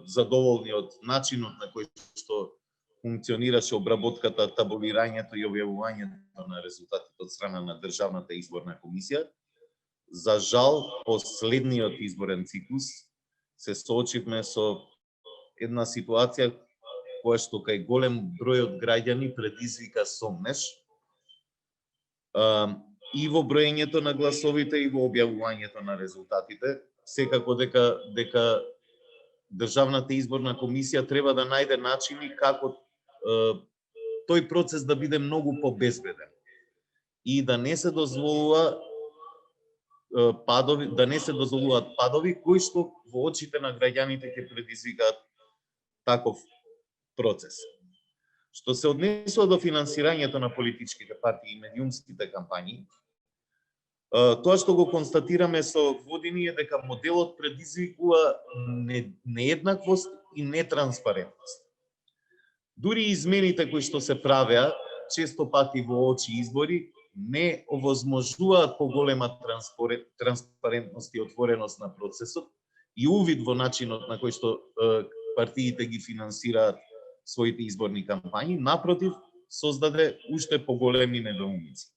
задоволни од начинот на кој што функционираше обработката, табулирањето и објавувањето на резултатите од страна на Државната изборна комисија. За жал, последниот изборен циклус се соочивме со една ситуација која што кај голем број од граѓани предизвика сомнеш и во броењето на гласовите и во објавувањето на резултатите. Секако дека Државната изборна комисија треба да најде начини како тој процес да биде многу побезбеден и да не се дозволува дозволуваат падови кои што во очите на граѓаните ќе предизвикаат таков процес. Што се однесува до финансирањето на политичките партии и медиумските кампањи, Тоа што го констатираме со години е дека моделот предизвикува нееднаквост и нетранспарентност. Дури измените кои што се правеа, често пати во очи избори, не овозможуваат поголема транспарентност и отвореност на процесот и увид во начинот на кој што партиите ги финансираат своите изборни кампањи, напротив, создаде уште поголеми недоумици.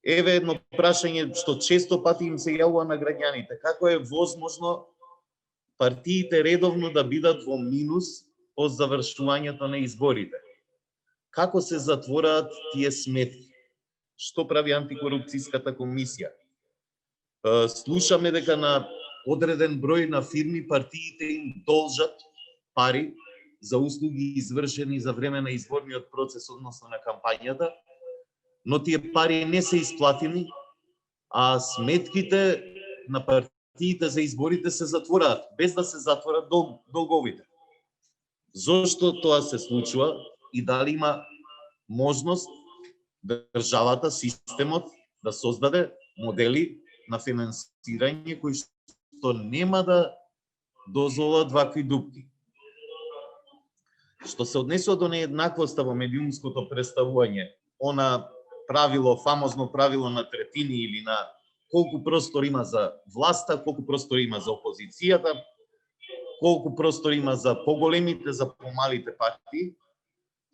Еве едно прашање што често пати им се јавува на граѓаните. Како е возможно партиите редовно да бидат во минус по завршувањето на изборите? Како се затвораат тие сметки? Што прави антикорупцијската комисија? Слушаме дека на одреден број на фирми партиите им должат пари за услуги извршени за време на изборниот процес, односно на кампањата, но тие пари не се исплатени, а сметките на партиите за изборите се затвораат, без да се затворат долговите. Зошто тоа се случува и дали има можност државата, системот да создаде модели на финансирање кои што нема да дозволат вакви дупки. Што се однесува до нееднаквоста во медиумското представување, она правило, фамозно правило на третини или на колку простор има за власта, колку простор има за опозицијата, колку простор има за поголемите, за помалите партии,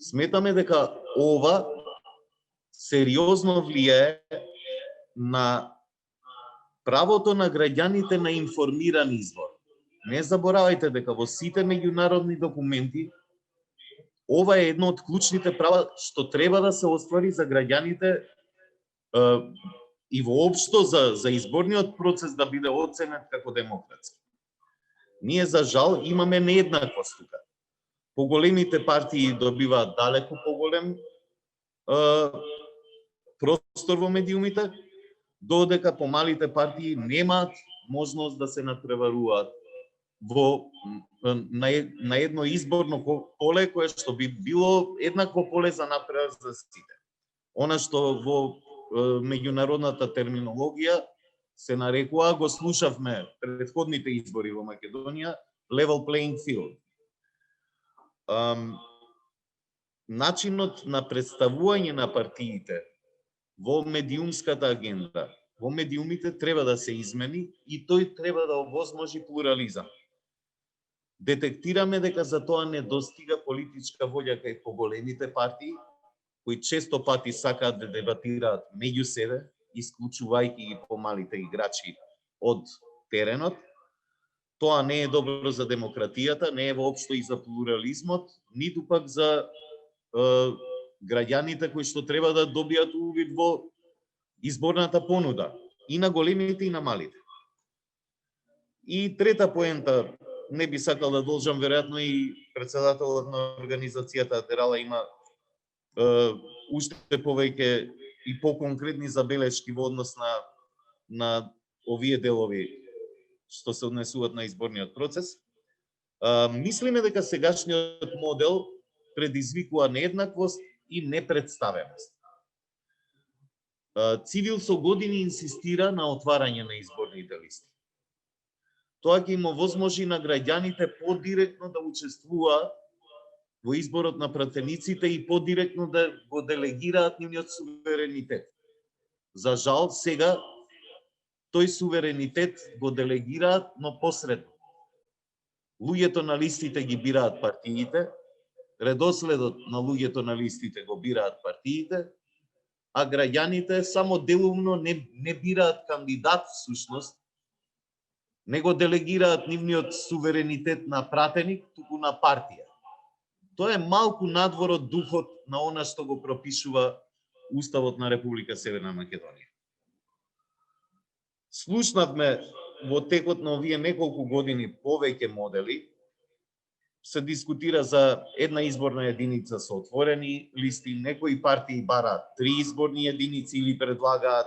сметаме дека ова сериозно влијае на правото на граѓаните на информиран избор. Не заборавајте дека во сите меѓународни документи ова е едно од клучните права што треба да се оствари за граѓаните и воопшто за изборниот процес да биде оценет како демократски. Ние за жал имаме нееднаквост тука. Поголемите партии добиваат далеку поголем простор во медиумите, додека помалите партии немаат можност да се натпреваруваат на едно изборно поле кое што би било еднакво поле за натпревар за сите. Она што во меѓународната терминологија се нарекува, го слушавме претходните избори во Македонија, level playing field. Начинот на представување на партиите во медиумската агенда, во медиумите треба да се измени и тој треба да овозможи плурализам. Детектираме дека за тоа не достига политичка волја кај поголемите партии, кои често пати сакаат да дебатираат меѓу себе, исклучувајќи ги помалите играчи од теренот. Тоа не е добро за демократијата, не е воопшто и за плурализмот, ниту пак за граѓаните кои што треба да добијат увид во изборната понуда, и на големите и на малите. И трета поента, не би сакал да должам, веројатно и председателот на организацијата Дерала има уште повеќе и поконкретни забелешки во однос на овие делови што се однесуваат на изборниот процес. Мислиме дека сегашниот модел предизвикува нееднаквост и непредставеност. Цивил со години инсистира на отварање на изборните листи. Тоа ќе им овозможи на граѓаните подиректно да учествуваат во изборот на пратениците и подиректно да го делегираат нивниот суверенитет. За жал, сега тој суверенитет го делегираат, но посредно. Луѓето на листите ги бираат партиите, редоследот на луѓето на листите го бираат партиите, а граѓаните само делумно не бираат кандидат всушност, не го делегираат нивниот суверенитет на пратеник, туку на партија. Тоа е малку надвор од духот на она што го пропишува Уставот на Република Северна Македонија. Слушнавме во текот на овие неколку години повеќе модели, се дискутира за една изборна единица со отворени листи, некои партии бараат 3 изборни единици или предлагаат,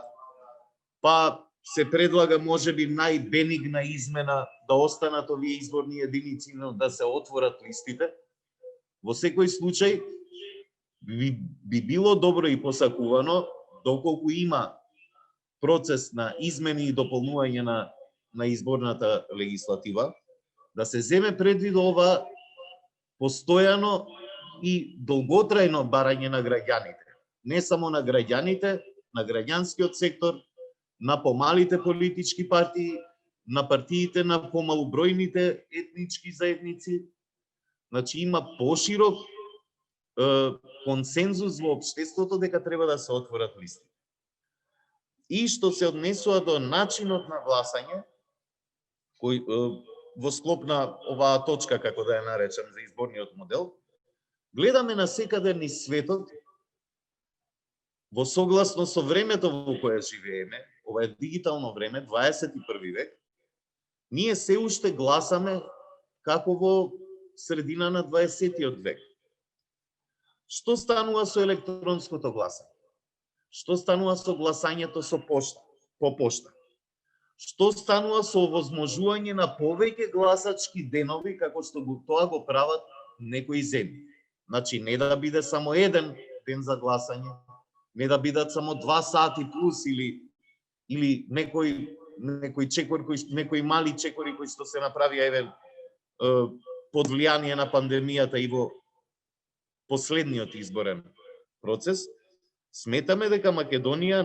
па се предлага можеби најбенигна измена да останат овие изборни единици, но да се отворат листите. Во секој случај би било добро и посакувано, доколку има процес на измени и дополнување на изборната легислатива, да се земе предвид ова постојано и долготрајно барање на граѓаните. Не само на граѓаните, на граѓанскиот сектор, на помалите политички партии, на партиите на помалобројните етнички заедници. Значи има поширок консензус во општеството дека треба да се отворат листи. И што се однесува до начинот на гласање, кој во склоп на оваа точка, како да ја наречам, за изборниот модел, гледаме на секаде низ светот, во согласно со времето во кое живееме, ова е дигитално време, 21 век, ние се уште гласаме како во средина на 20-тиот век. Што станува со електронското гласање? Што станува со гласањето по пошта? Што станува со овозможување на повеќе гласачки денови, како што тоа го прават некои земји? Значи, не да биде само еден ден за гласање, не да бидат само 2 сати плюс или некои чекори, некои мали чекори кои што се направија еве под влијание на пандемијата и во последниот изборен процес. Сметаме дека Македонија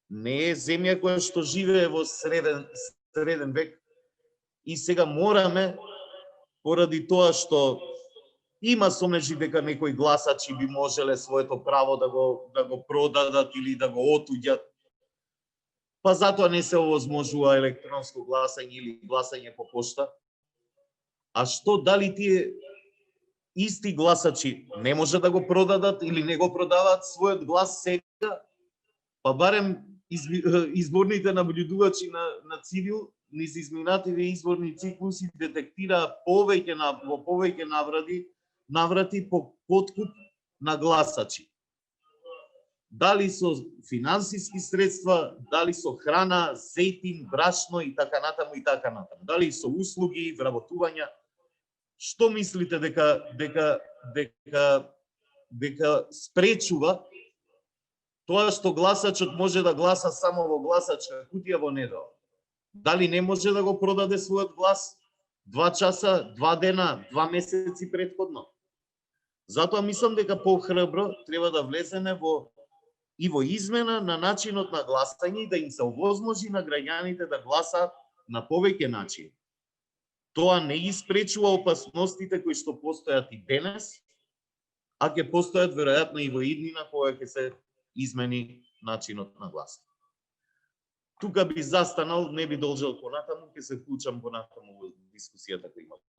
не е земја која што живее во среден век и сега мораме, поради тоа што има сомнежи дека некои гласачи би можеле своето право да го продадат или да го отуѓат, па затоа не се овозможува електронско гласање или гласање по пошта. А што, дали тие исти гласачи не може да го продадат или не го продаваат својот глас сега, па барем изборните наблюдувачи на Цивил низ изминативе изборни циклуси детектираа во повеќе наврати по подкуп на гласачи. Дали со финансиски средства, дали со храна, зејтин, брашно и така натаму. Дали со услуги, вработувања. Што мислите дека спречува тоа што гласачот може да гласа само во гласачка кутија во недела? Дали не може да го продаде својот глас 2 часа, 2 дена, 2 месеци претходно? Затоа мислам дека похрабро треба да влеземе во измена на начинот на гласање и да им се овозможи на граѓаните да гласаат на повеќе начини. Тоа не ги спречува опасностите кои што постојат и денес, а ќе постојат веројатно и во иднина кога ќе се измени начинот на гласање. Тука би застанал, не би должел понатаму, ќе се вклучам понатаму во дискусијата која има потреба.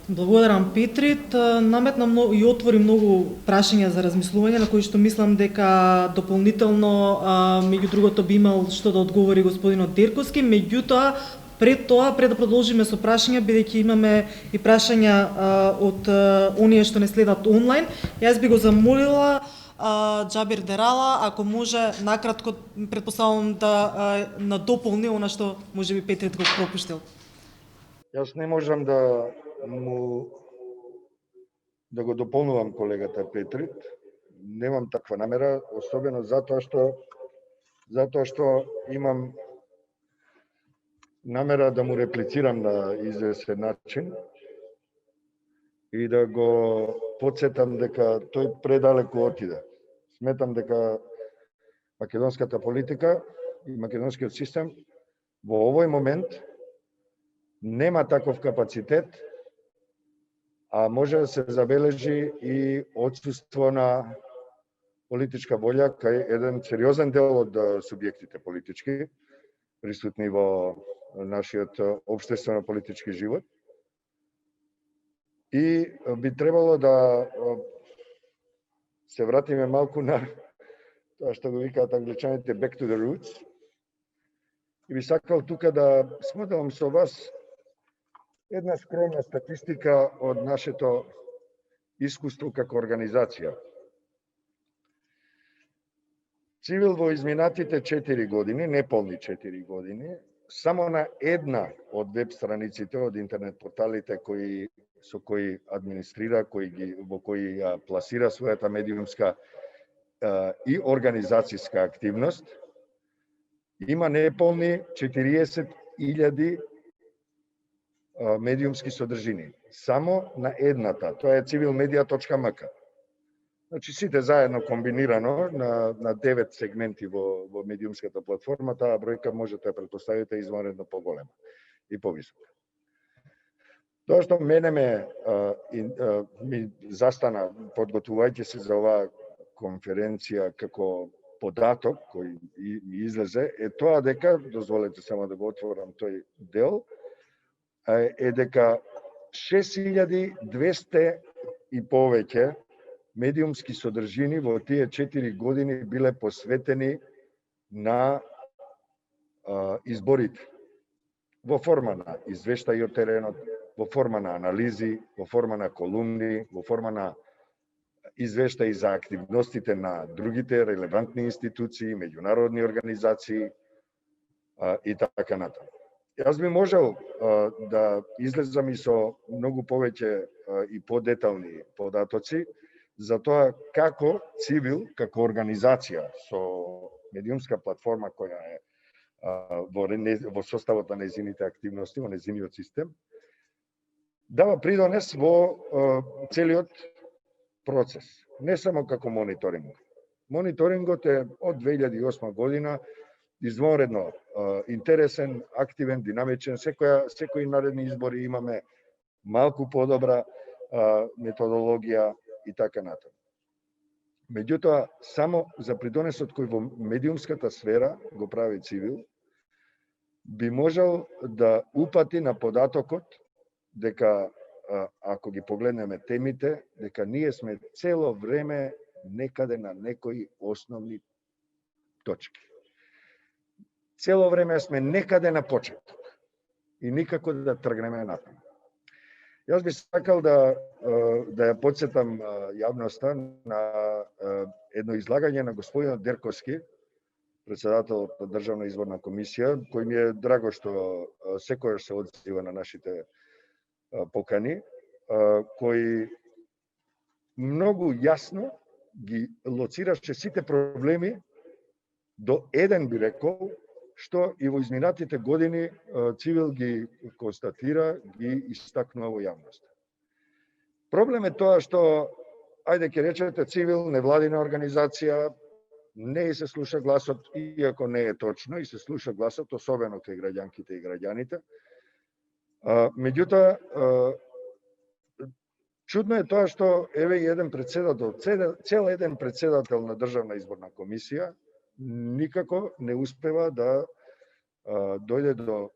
Благодарам, Петрит. Наметна и отвори многу прашања за размислување, на кои што мислам дека дополнително, меѓу другото, би имал што да одговори господинот Дерковски. Меѓутоа, пред да продолжиме со прашања, бидејќи имаме и прашања од оние што не следат онлайн, јас би го замолила Џабир Дерала, ако може накратко, претпоставувам да надополни она што можеби Петрит го пропуштил. Јас не можам да го дополнувам колегата Петрит. Немам таква намера, особено затоа што имам намера да му реплицирам на известен начин и да го потсетам дека тој предалеку отиде. Сметам дека македонската политика и македонскиот систем во овој момент нема таков капацитет, а може да се забележи и отсуство на политичка волја кај еден сериозен дел од субјектите политички присутни во нашиот општествено-политички живот. И би требало да се вратиме малку на тоа што го викаат англичаните back to the roots. И би сакал тука да споделам со вас една скромна статистика од нашето искуство како организација. Цивил во изминатите 4 години, неполни 4 години, само на една од веб страниците од интернет порталите со кои администрира, во кои пласира својата медиумска и организацијска активност, има неполни 40.000 медиумски содржини. Само на едната, тоа е civilmedia.mk. Значи, сите заедно комбинирано на 9 сегменти во медиумската платформа, таа бројка можете да претпоставите извонредно поголема и повисока. Тоа што мене ми застана, подготвувајќи се за оваа конференција како податок кој излезе, е тоа дека, дозволете само да го отворам тој дел, е дека 6200 и повеќе медиумски содржини во тие 4 години биле посветени на изборите. Во форма на извештаи од теренот, во форма на анализи, во форма на колумни, во форма на извештаи за активностите на другите релевантни институции, меѓународни организации и така натаму. Јас би можел да излезам и со многу повеќе и подетални податоци за тоа како Цивил, како организација со медиумска платформа која е во составот на незините активности, во незиниот систем, дава придонес во целиот процес, не само како мониторинг. Мониторингот е од 2008 година извонредно интересен, активен, динамичен. Секои наредни избори имаме малку подобра методологија и така натаму. Меѓутоа, само за придонесот кој во медиумската сфера го прави Цивил, би можел да упати на податокот дека, ако ги погледнеме темите, дека ние сме цело време некаде на некои основни точки. Цело време сме некаде на почеток и никако да тргнеме натаму. Јас би сакал да ја подсетам јавноста на едно излагање на господинот Дерковски, председател на Државна изборна комисија, кој ми е драго што секојаш се одзива на нашите покани, кој многу јасно ги лоцираше сите проблеми до еден, би рекол, што и во изминатите години Цивил ги констатира, ги истакнува во јавноста. Проблем е тоа што, ајде ќе речете, Цивил, невладина организација, не се слуша гласот, иако не е точно, и се слуша гласот, особено кај граѓанките и граѓаните. Меѓутоа, чудно е тоа што еве еден председател, цел еден председател на Државна изборна комисија, никако не успева да дојде до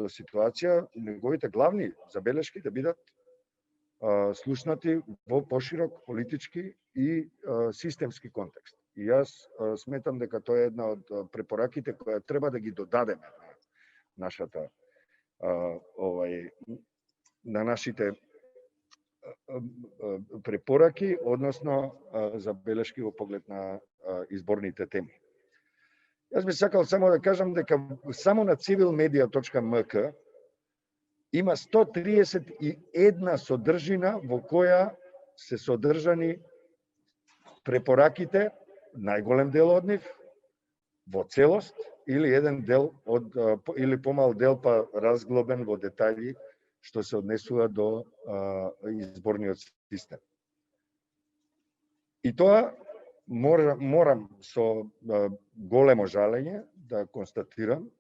ситуација неговите главни забелешки да бидат слушнати во поширок политички и системски контекст. И јас сметам дека тоа е една од препораките која треба да ги додадеме на нашата на нашите препораки, односно забелешки во поглед на изборните теми. Јас би сакал само да кажам дека само на civilmedia.mk има 131 содржина во која се содржани препораките, најголем дел од нив, во целост, или еден дел или помал дел па разглобен во детаљи што се однесува до изборниот систем. И тоа морам со големо жалење да констатирам,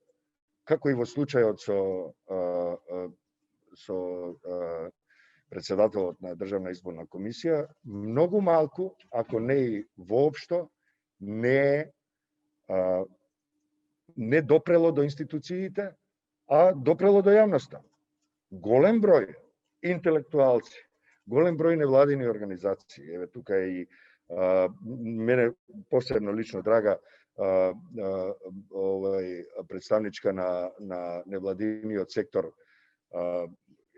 како и во случајот со председателот на Државна изборна комисија, многу малку, ако не и воопшто, не допрело до институциите, а допрело до јавноста. Голем број интелектуалци, голем број невладини организации, еве тука е и мене посебно лично драга представничка на невладиниот сектор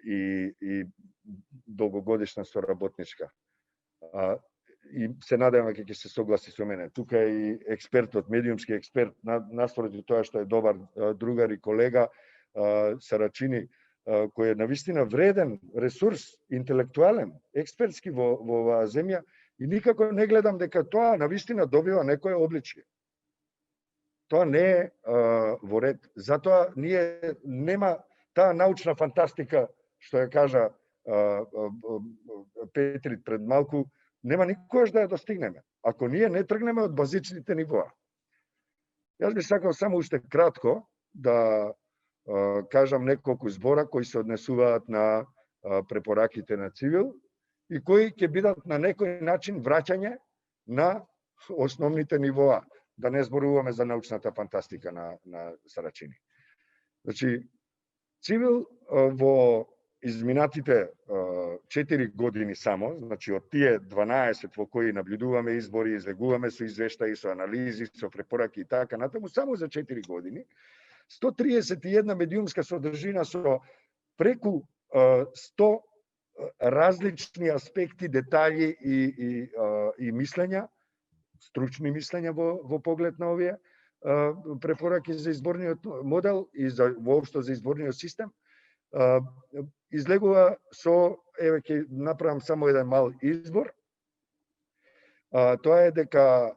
и долгогодишна соработничка. И се надевам дека ќе се согласи со мене. Тука е и експертот, медиумски експерт, наспроти тоа што е добар другар и колега, Сарачини, кој е навистина вреден ресурс, интелектуален, експертски во оваа земја, И никако не гледам дека тоа навистина добива некое обличие. Тоа не е во ред. Затоа ние нема таа научна фантастика што ја кажа Петрит пред малку, нема никогаш да ја достигнеме, ако ние не тргнеме од базичните нивоа. Јас би сакал само уште кратко да кажам неколку збора кои се однесуваат на препораките на Цивил и кои ќе бидат на некој начин враќање на основните нивоа, да не зборуваме за научната фантастика на Сарачини. Значи, Цивил во изминатите 4 години само, значи од тие 12 во кои наблюдуваме избори, излегуваме со извештаи, со анализи, со препораки и така натаму, само за 4 години, 131 медиумска содржина со преку 100 различни аспекти, детали и мислења, стручни мислења во поглед на овие препораки за изборниот модел и за воопшто за изборниот систем, излегува со, еве ќе направам само еден мал избор. Тоа е дека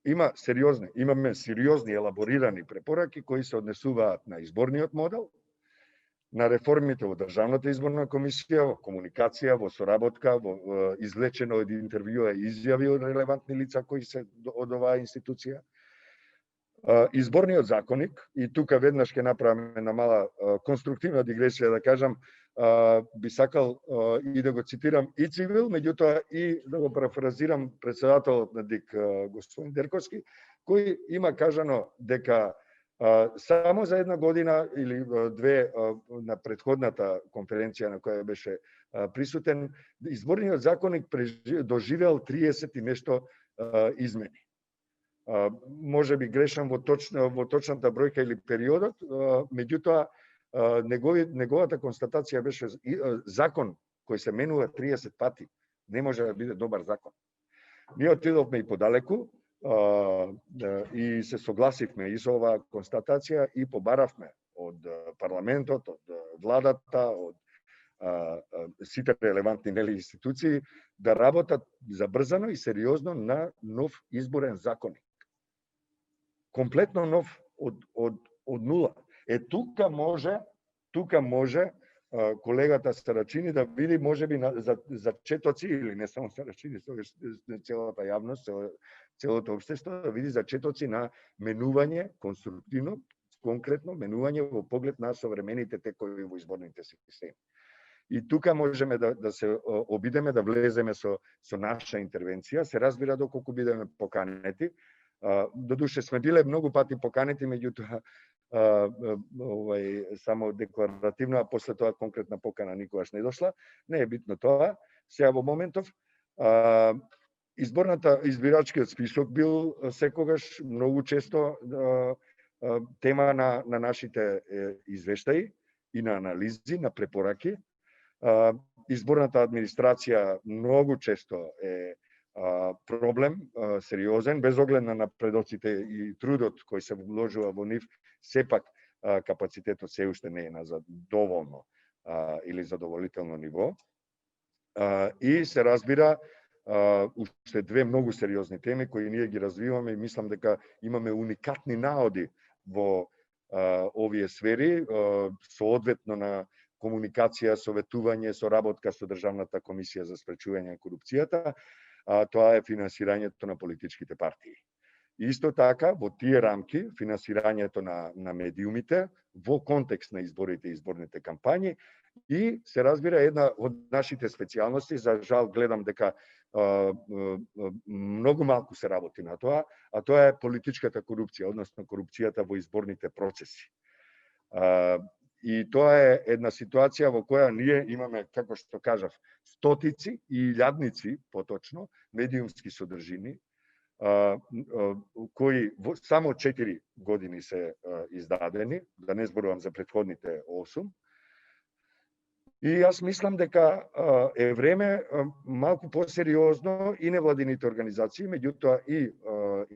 имаме сериозни елаборирани препораки кои се однесуваат на изборниот модел, на реформите во Државната изборна комисија, во комуникација, во соработка, во извлечено од интервјуа и изјави од релевантни лица кои се од оваа институција. Изборниот законник, и тука веднаш ќе направам една мала конструктивна дигресија да кажам, би сакал и да го цитирам и Цивил, меѓутоа и да го парафразирам председателот на ДИК господин Дерковски, кој има кажано дека само за една година или две на претходната конференција на која беше присутен, изборниот законник доживел 30 и нешто измени. Може би грешам во точната бројка или периодот, меѓутоа неговата констатација беше закон кој се менува 30 пати не може да биде добар закон. Ние отидовме и подалеку и се согласивме и со оваа констатација и побаравме од парламентот, од владата, од сите релевантни институции да работат забрзано и сериозно на нов изборен законник. Комплетно нов од нула. Тука може колегата Сарачини да види можеби за четоци или не само Сарачини, целата јавност, целото општество да види за четоци на менување конструктивно, конкретно менување во поглед на современите текови во изборните системи. И тука можеме да се обидеме да влеземе со наша интервенција, се разбира доколку бидеме поканети. Додуше сме биле многу пати поканети, меѓутоа само декларативно, а после тоа конкретна покана никогаш не дошла. Не е битно тоа. Сега во моментов избирачкиот список бил секогаш многу често тема на нашите извештаи и на анализи, на препораки. Изборната администрација многу често е проблем сериозен, без оглед на напредоците и трудот кој се вложува во нив, сепак капацитетот се уште не е на задоволно или задоволително ниво. И се разбира уште две многу сериозни теми кои ние ги развиваме и мислам дека имаме уникатни наоди во овие сфери, соодветно на комуникација, советување, соработка со Државната комисија за спречување на корупцијата, тоа е финансирањето на политичките партии. Исто така, во тие рамки, финансирањето на медиумите во контекст на изборите и изборните кампањи и се разбира една од нашите специјалности, за жал гледам дека многу малку се работи на тоа, а тоа е политичката корупција, односно корупцијата во изборните процеси. И тоа е една ситуација во која ние имаме, како што кажав, стотици и илјадници, поточно, медиумски содржини, кои само 4 години се издадени, да не зборувам за претходните 8. И јас мислам дека е време малку посериозно и невладините организации, меѓутоа и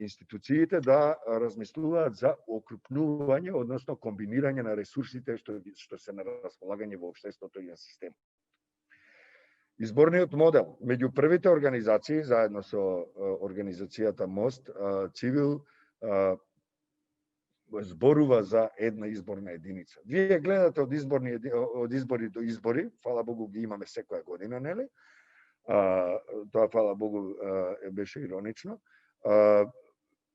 институциите да размислуваат за окрупнување, односно комбинирање на ресурсите што се на располагање во општеството и на системот. Изборниот модел меѓу првите организации заедно со организацијата МОСТ, Цивил зборува за една изборна единица. Вие гледате од избори до избори, фала Богу ги имаме секоја година, нели? Тоа фала Богу беше иронично.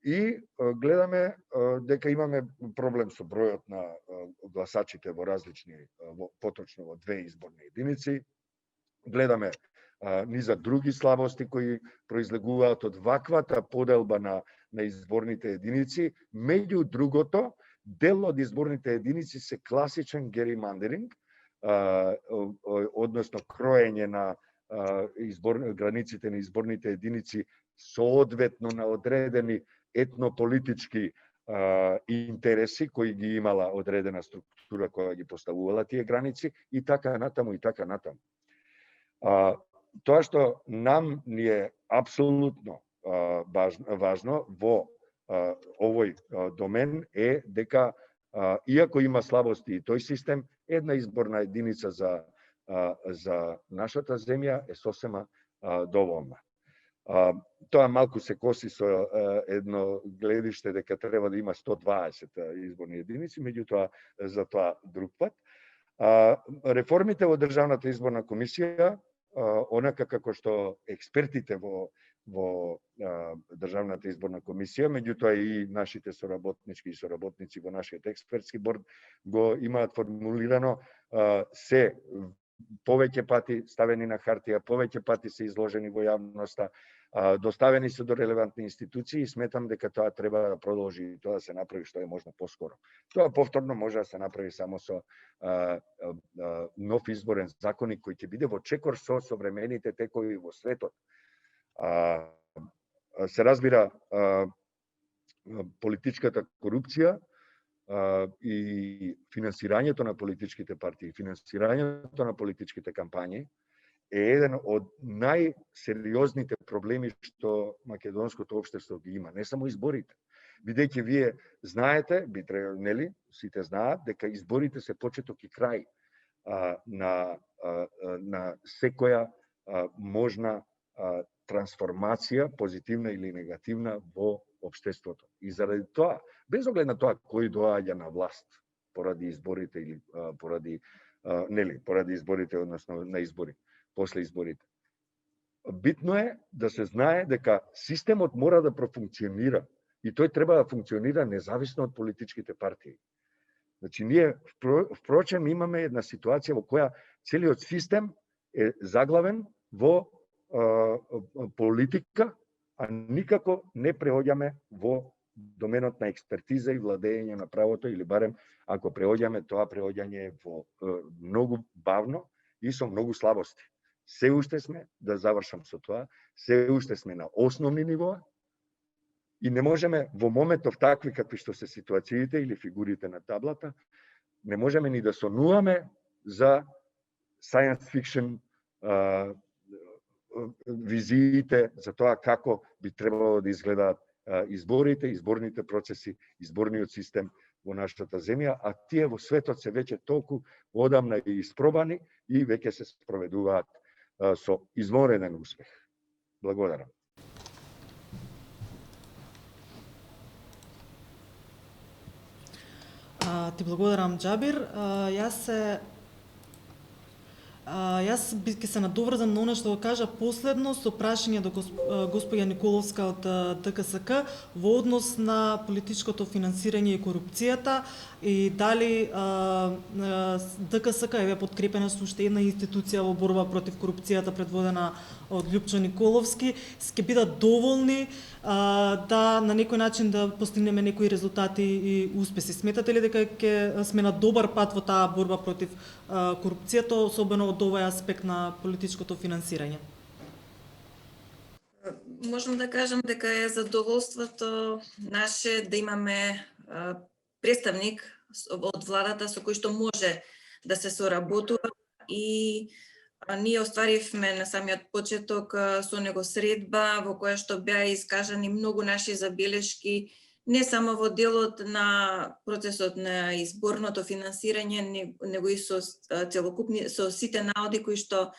И гледаме дека имаме проблем со бројот на гласачите во различни, поточно во две изборни единици. Гледаме низа други слабости кои произлегуваат од ваквата поделба на изборните единици. Меѓу другото, дел од изборните единици се класичен геримандеринг, односно кроење на границите на изборните единици соодветно на одредени етнополитички интереси кои ги имала одредена структура која ги поставувала тие граници и така натаму и така натаму. Тоа што нам ни е апсолутно важно во овој домен е дека иако има слабости и тој систем, една изборна единица за нашата земја е сосема доволна. Тоа малку се коси со едно гледиште дека треба да има 120 изборни единици, меѓутоа за тоа друг пат. Реформите во Државната изборна комисија, онака како што експертите во Државната изборна комисија, меѓутоа и нашите соработнички и соработници во нашиот експертски борд го имаат формулирано, се повеќе пати ставени на хартија, повеќе пати се изложени во јавноста, доставени се до релевантни институции и сметам дека тоа треба да продолжи и тоа да се направи што е можно поскоро. Тоа повторно може да се направи само со нов изборен законник кој ќе биде во чекор со современите текови во светот. Се разбира, политичката корупција и финансирањето на политичките партии, финансирањето на политичките кампањи е еден од најсериозните проблеми што македонското општество ги има, не само изборите. Бидејќи вие знаете, нели, сите знаат дека изборите се почеток и крај на секоја можна трансформација, позитивна или негативна, во општеството. И заради тоа, без оглед на тоа кој доаѓа на власт поради изборите или поради изборите, односно на избори, после изборите. Битно е да се знае дека системот мора да профункционира и тој треба да функционира независно од политичките партии. Значи, ние, впрочем, имаме една ситуација во која целиот систем е заглавен во политика, а никако не преоѓаме во доменот на експертиза и владење на правото, или барем, ако преоѓаме, тоа преоѓање е во многу бавно и со многу слабости. Се уште сме, да завршам со тоа, се уште сме на основни нивоа и не можеме во моментов такви какви што се ситуациите или фигурите на таблата, не можеме ни да сонуваме за science fiction визиите за тоа како би требало да изгледаат изборите, изборните процеси, изборниот систем во нашата земја, а тие во светот се веќе толку одамна и испробани и веќе се спроведуваат со изморенен успех. Благодарам. Ти благодарам, Џабир. Јас ќе се надоврзам на она што го кажа последно со прашање до господја Николовска од ДКСК во однос на политичкото финансирање и корупцијата и дали ДКСК е подкрепена со уште една институција во борба против корупцијата предводена од Љупчо Николовски, ќе бидат доволни да на некој начин да постигнеме некои резултати и успеси. Сметате ли дека ќе сме на добар пат во таа борба против корупцијата, особено од овој аспект на политичкото финансирање? Можам да кажам дека е задоволството наше да имаме представник од владата со кој што може да се соработува и ние остваривме на самиот почеток со него средба во која што беа искажани многу наши забелешки не само во делот на процесот на изборното финансирање, него и со целокупни, со сите наоди кои што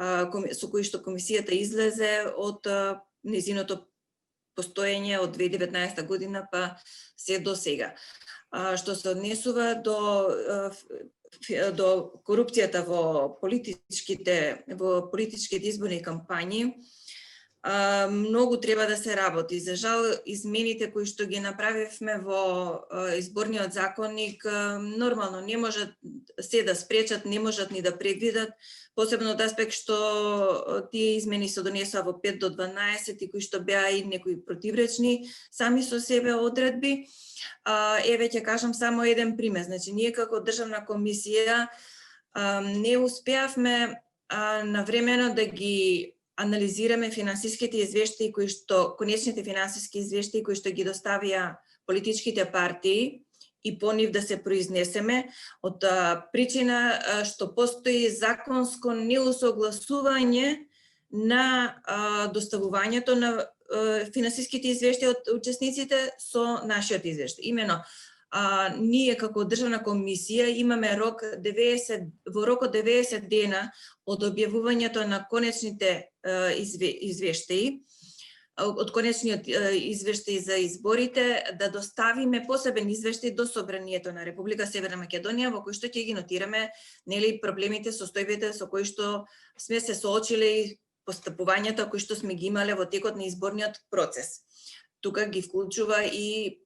со кои што комисијата излезе од незиното постоење од 2019 година па се до сега. Што се однесува до корупцијата во политичките изборни кампањи, многу треба да се работи. За жал, измените кои што ги направивме во изборниот законник нормално не можат се да спречат, не можат ни да предвидат, посебно од аспект што тие измени се донесоа во 5 до 12 и кои што беа и некои противречни сами со себе одредби. Еве ќе кажам само еден пример. Значи, ние како државна комисија не успеавме навремено да ги анализираме финансиските извештаи кои што конечните финансиски извештаи кои што ги доставија политичките партии и по нив да се произнесеме од причина што постои законско неусогласување на доставувањето на финансиските извештаи од учесниците со нашиот извештај. Имено, ние како државна комисија имаме рок во рок од 90 дена од објавувањето на конечните извештаи, од конечниот извештај за изборите, да доставиме посебен извештај до Собранието на Република Северна Македонија, во кој што ќе ги нотираме проблемите, состојбите со кои што сме се соочиле и постапувањата кои што сме ги имале во текот на изборниот процес. Тука ги вклучува и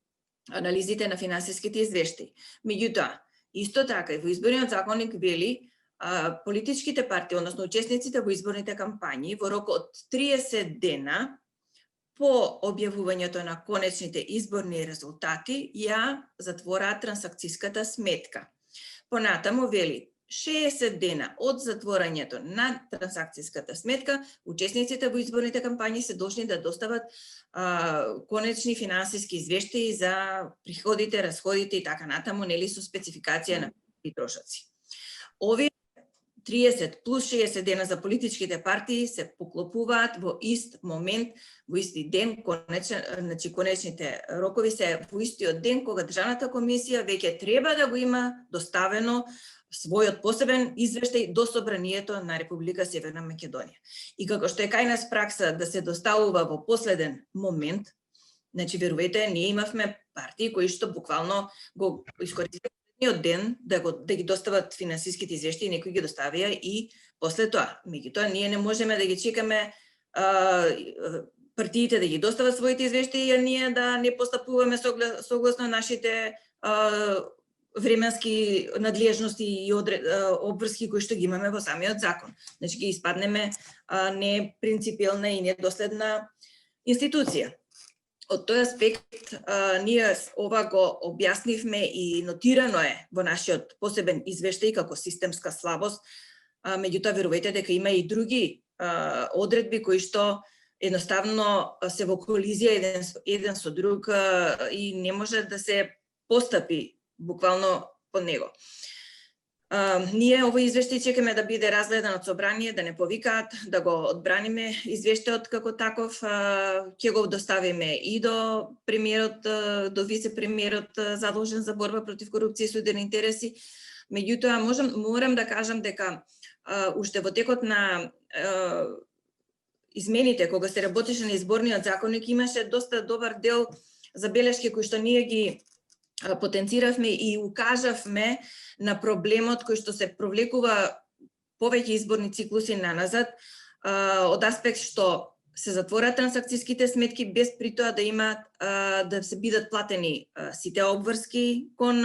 анализите на финансиските извештаи. Меѓутоа, исто така и во изборниот законник вели политичките партии, односно учесниците во изборните кампањи, во рок од 30 дена по објавувањето на конечните изборни резултати ја затвораат трансакцијската сметка. Понатаму вели 60 дена од затворањето на трансакцијската сметка, учесниците во изборните кампањи се должни да достават конечни финансиски извештаи за приходите, расходите и така натаму, нели со спецификација на трошоци. Овие 30 плюс 60 дена за политичките партии се поклопуваат во ист момент, во исти ден, значи конечните рокови се во истиот ден кога државната комисија веќе треба да го има доставено својот посебен извештај до Собранието на Република Северна Македонија. И како што е кај нас пракса да се доставува во последен момент, значи верувајте, ние имавме партии кои што буквално го искористија последниот ден да ги достават финансиските извештаи, некои ги доставија и после тоа. Меѓутоа, ние не можеме да ги чекаме партиите да ги достават своите извештаи, а ние да не постапуваме согласно нашите временски надлежности и обврски кои што ги имаме во самиот закон. Значи ги испаднеме непринципиелна и недоследна институција. Од тој аспект, ние ова го објаснивме и нотирано е во нашиот посебен извештај како системска слабост, меѓутоа верувајте дека има и други одредби кои што едноставно се во колизија еден со друг и не може да се постапи буквално под него. Ние овој извештај чекаме да биде разгледан од собрание, да не повикаат, да го одбраниме извештајот како таков, ќе го доставиме и до премиерот, до вице-премиерот задолжен за борба против корупција и судени интереси. Меѓутоа, морам да кажам дека уште во текот на измените, кога се работеше на изборниот законник, имаше доста добар дел забелешки кои што ние ги потенциравме и укажавме на проблемот кој што се провлекува повеќе изборни циклуси наназад, од аспект што се затворат трансакцијските сметки без при тоа да имаат да се бидат платени сите обврски кон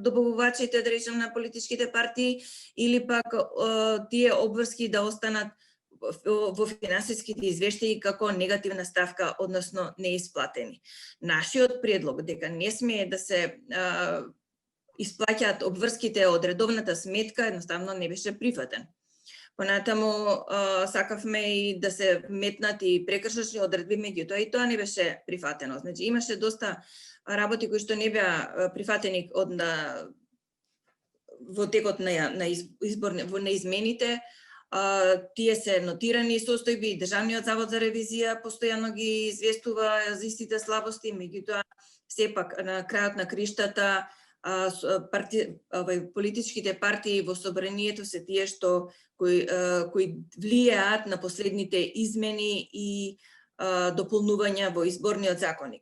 добавувачите, да речем, на политичките партии, или пак тие обврски да останат во финансиските извештаи како негативна ставка, односно неисплатени. Нашиот предлог дека не смее да се исплаќаат обврските од редовната сметка едноставно не беше прифатен. Понатаму сакавме и да се метнат и прекршочни одредби, меѓутоа и тоа не беше прифатено. Значи имаше доста работи кои што не беа прифатени во текот на измените. Тие се нотирани состојби, Државниот завод за ревизија постојано ги известува за истите слабости, меѓутоа сепак на крајот на криштата политичките партии во собранието се тие што кои влијаат на последните измени и дополнувања во изборниот законник.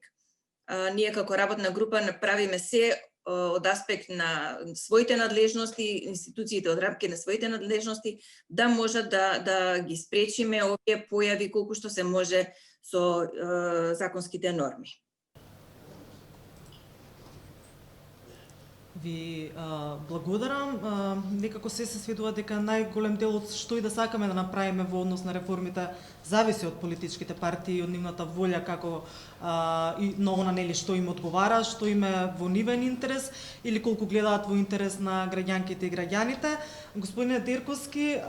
Ние како работна група направиме се од аспект на своите надлежности, институциите од рамки на своите надлежности, да можат да ги спречиме овие појави колку што се може со законските норми. Ви благодарам. Некако се сведува дека најголем дел од што и да сакаме да направиме во однос на реформите зависи од политичките партии и од нивната волја како и на она нели што им одговара, што им е во нивен интерес или колку гледаат во интерес на граѓанките и граѓаните. Господине Дерковски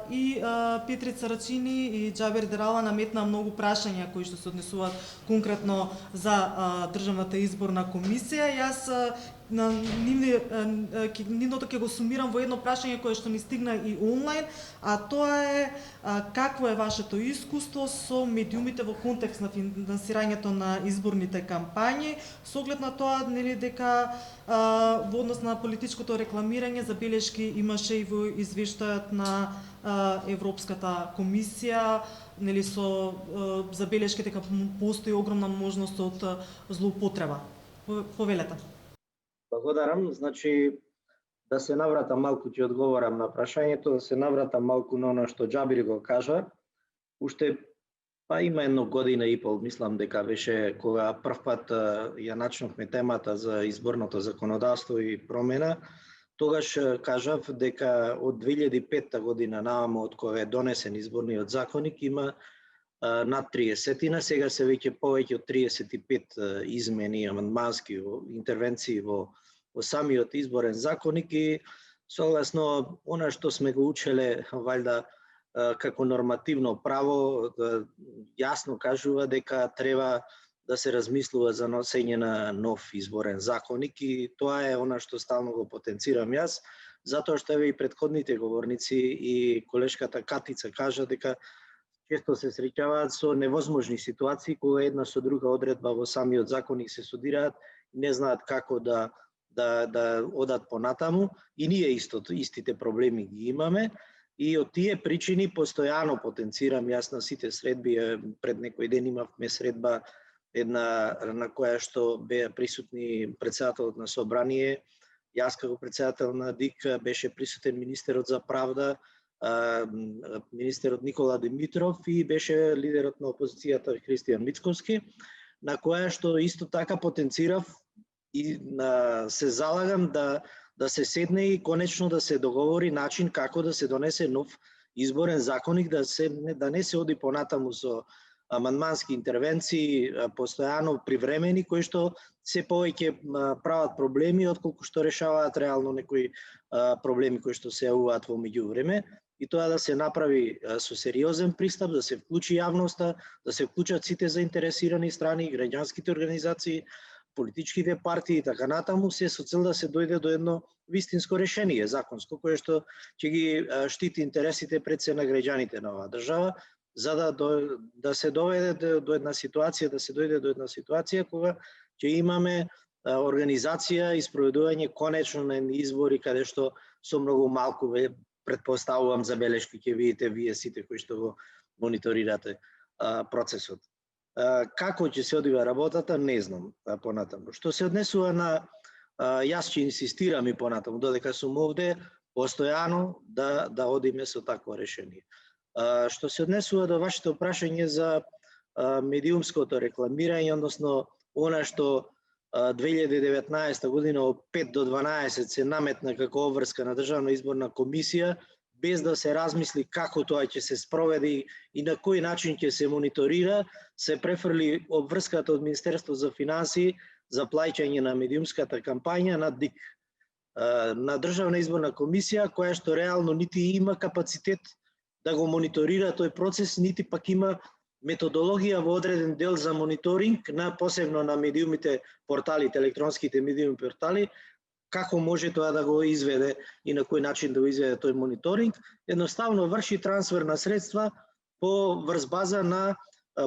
и Петрица Рачини и Џабер Дерала наметна многу прашања кои што се однесуваат конкретно за Државната изборна комисија. Јас на нивното ќе го сумирам во едно прашање кое што ни стигна и онлайн, а тоа е какво е вашето искуство со медиумите во контекст на финансирањето на изборните кампањи, со оглед на тоа нели дека во однос на политичкото рекламирање забелешки имаше и во извештајот на Европската комисија, нели со забелешки дека постои огромна можност од злоупотреба. Повелете. Благодарам. Значи, да се навратам малку, ќе одговорам на прашањето, да се навратам малку на оно што Џабир го кажа. Уште има едно година и пол, мислам дека беше кога првпат ја начнавме темата за изборното законодавство и промена. Тогаш кажав дека од 2005 година навамо од кога е донесен изборниот законник има над 30-тина, сега се веќе повеќе од 35 измени, амандмански интервенции во самиот изборен законник и согласно она што сме го учеле валјда како нормативно право, јасно кажува дека треба да се размислува за носење на нов изборен законник и тоа е она што стално го потенцирам јас, затоа што и претходните говорници и колешката Катица кажа дека често се среќаваат со невозможни ситуации кога една со друга одредба во самиот законник се судираат и не знаат како да одат понатаму и ние истите проблеми ги имаме и од тие причини постојано потенцирам јас на сите средби. Пред некој ден имавме средба една на која што беа присутни претседателот на собрание, јас како претседател на ДИК, беше присутен министерот за правда, министерот Никола Димитров и беше лидерот на опозицијата Христијан Мицковски, на која што исто така потенцирав и се залагам да се седне и конечно да се договори начин како да се донесе нов изборен законник, да не се оди понатаму со амандмански интервенции, постојано привремени, кои што се повеќе прават проблеми отколку што решаваат реално некои проблеми кои што се јавуваат во меѓувреме. И тоа да се направи со сериозен пристап, да се вклучи јавноста, да се вклучат сите заинтересирани страни, граѓанските организации, политичките партии и така натаму, се со цел да се дојде до едно вистинско решение законско, кое што ќе ги штити интересите пред се на граѓаните на оваа држава, за да се доведе до една ситуација, кога ќе имаме организација и спроведување конечно на избори каде што со многу малку предпоставувам забелешки ќе видите вие сите кои што го мониторирате процесот. Како ќе се одвива работата, не знам понатаму. Што се однесува на, јас ќе инсистирам и понатаму, додека сум овде, постојано да одиме со такво решение. Што се однесува до вашето прашање за медиумското рекламирање, односно она што 2019 година од 5 до 12 се наметна како обврска на Државна изборна комисија, без да се размисли како тоа ќе се спроведе и на кој начин ќе се мониторира, се префрли обврската од Министерство за финансии за плаќање на медиумската кампања на ДИК, на Државна изборна комисија, која што реално нити има капацитет да го мониторира тој процес, нити пак има методологија во одреден дел за мониторинг, посебно на медиумите порталите, електронските медиуми портали, како може тоа да го изведе и на кој начин да го изведе тој мониторинг. Едноставно врши трансфер на средства по врз база на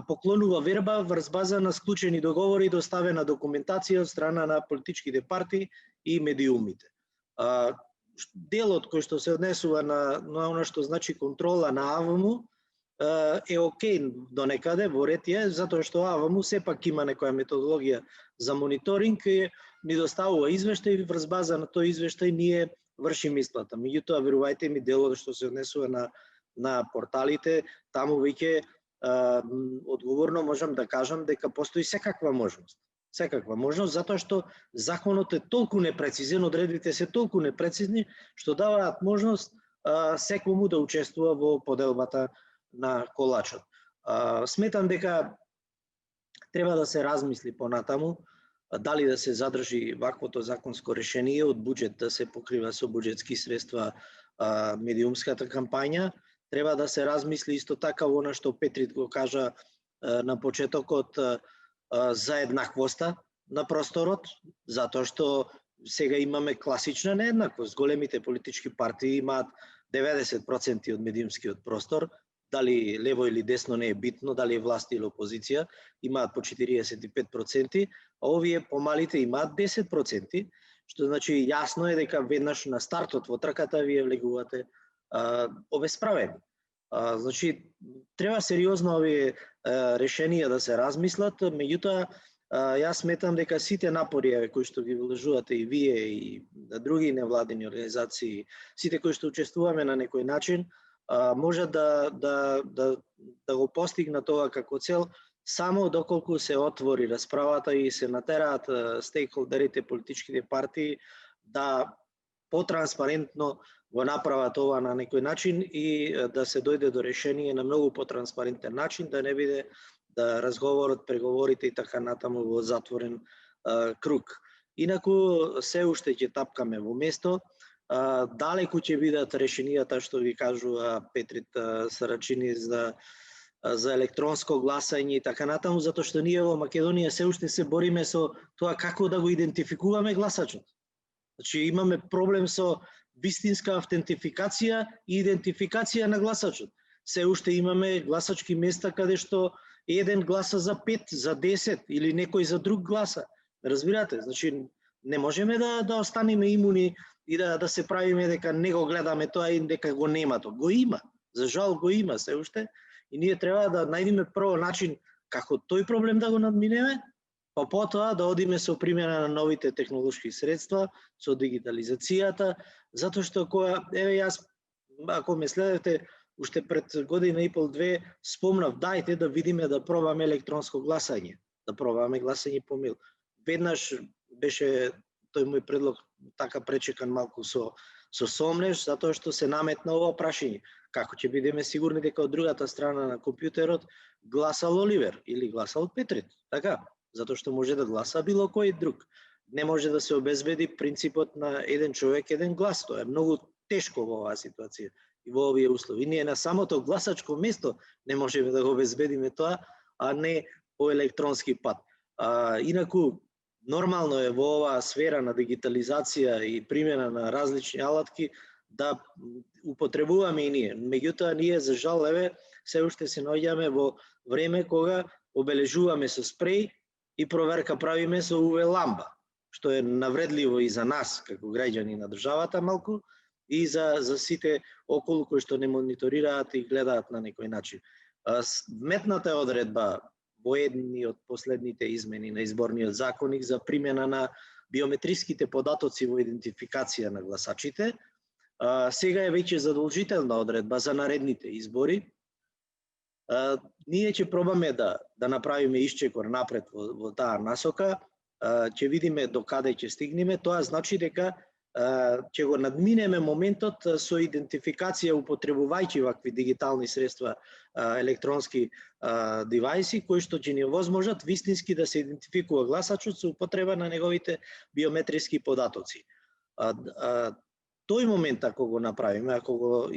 поклонува верба врз база на склучени договори и доставена документација од страна на политичките партии и медиумите. Делот кој што се однесува на она што значи контрола на АВМ е окей до некаде во ред е, затоа што АВМ сепак има некоја методологија за мониторинг и ни доставува извештај и врз база на тој извештај ние вршиме исплата. Меѓутоа, верувајте ми, делот што се однесува на порталите, таму веќе одговорно можам да кажам дека постои секаква можност. Секаква можност, затоа што законот е толку непрецизен, одредбите се толку непрецизни, што даваат можност секому да учествува во поделбата на колачот. Сметам дека треба да се размисли понатаму, дали да се задржи ваквото законско решение од буџет да се покрива со буџетски средства медиумската кампања. Треба да се размисли исто така во она што Петрит го кажа на почетокот за еднаквоста на просторот, затоа што сега имаме класична нееднаквост. Големите политички партии имаат 90% од медиумскиот простор, дали лево или десно не е битно, дали е власт или опозиција, имаат по 45%, а овие помалите имаат 10%, што значи јасно е дека веднаш на стартот во трката вие влегувате обесправени. Значи, треба сериозно овие решенија да се размислат, меѓутоа, јас сметам дека сите напори кои што ги вложувате и вие и други невладини организации, сите кои што учествуваме на некој начин, може да го постигнат тоа како цел, само доколку се отвори расправата и се натераат стейкхолдерите, политичките партии да потранспарентно го направат ова на некој начин и да се дојде до решение на многу потранспарентен начин, да не биде да разговорот, преговорите и така натаму во затворен круг. Инаку се уште ќе тапкаме во место. Далеку ќе бидат решенијата што ви кажува Петрит Сарачини за електронско гласање и така натаму, затоа што ние во Македонија се уште се бориме со тоа како да го идентификуваме гласачот. Значи имаме проблем со вистинска автентификација и идентификација на гласачот. Се уште имаме гласачки места каде што еден гласа за 5, за 10 или некој за друг гласа. Разбирате? Значи не можеме да останеме имуни и да се правиме дека не го гледаме тоа и дека го нема тоа. Го има. За жал го има се уште. И ние треба да најдеме прво начин како тој проблем да го надминеме, па потоа да одиме со примена на новите технолошки средства, со дигитализацијата, затоа што јас, ако ме следите, уште пред година и пол-две спомнав, дајте да видиме да пробаме електронско гласање, да пробаме гласање по мејл. Веднаш беше тој мој предлог така пречекан малку со сомнеш, затоа што се наметна ова прашање. Како ќе бидеме сигурни дека од другата страна на компјутерот гласал Оливер или гласал Петрит? Така, затоа што може да гласа било кој друг. Не може да се обезбеди принципот на еден човек, еден глас. Тоа е многу тешко во оваа ситуација и во овие услови. Ние на самото гласачко место не можеме да го обезбедиме тоа, а не по електронски пат. Инаку, нормално е во оваа сфера на дигитализација и примена на различни алатки да употребуваме и ние. Меѓутоа, ние за жал се уште се наоѓаме во време кога обележуваме со спреј и проверка правиме со UV ламба, што е навредливо и за нас како граѓани на државата малку и за сите околу кои што не мониторираат и гледаат на некој начин. Вметната е одредба во едни од последните измени на изборниот законник за примена на биометриските податоци во идентификација на гласачите. Сега е веќе задолжителна одредба за наредните избори. Ние ќе пробаме да направиме исчекор напред во таа насока, ќе видиме до каде ќе стигнеме. Тоа значи дека ќе го надминеме моментот со идентификација употребувајќи вакви дигитални средства, електронски девајси, кои што ќе ни овозможат вистински да се идентификува гласачот со употреба на неговите биометриски податоци. Тој момент ако го направиме, ако го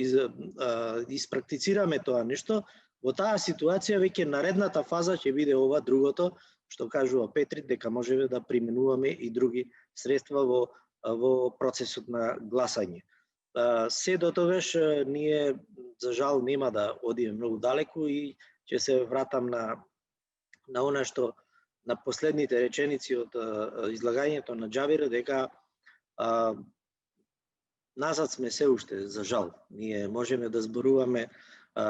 испрактицираме тоа нешто, во таа ситуација веќе наредната фаза ќе биде ова другото, што кажува Петрит, дека можеме да применуваме и други средства во процесот на гласање. Се до тогаш ние за жал нема да одиме многу далеку и ќе се вратам на она што на последните реченици од излагањето на Џабир, дека назад сме се уште, за жал. Ние можеме да зборуваме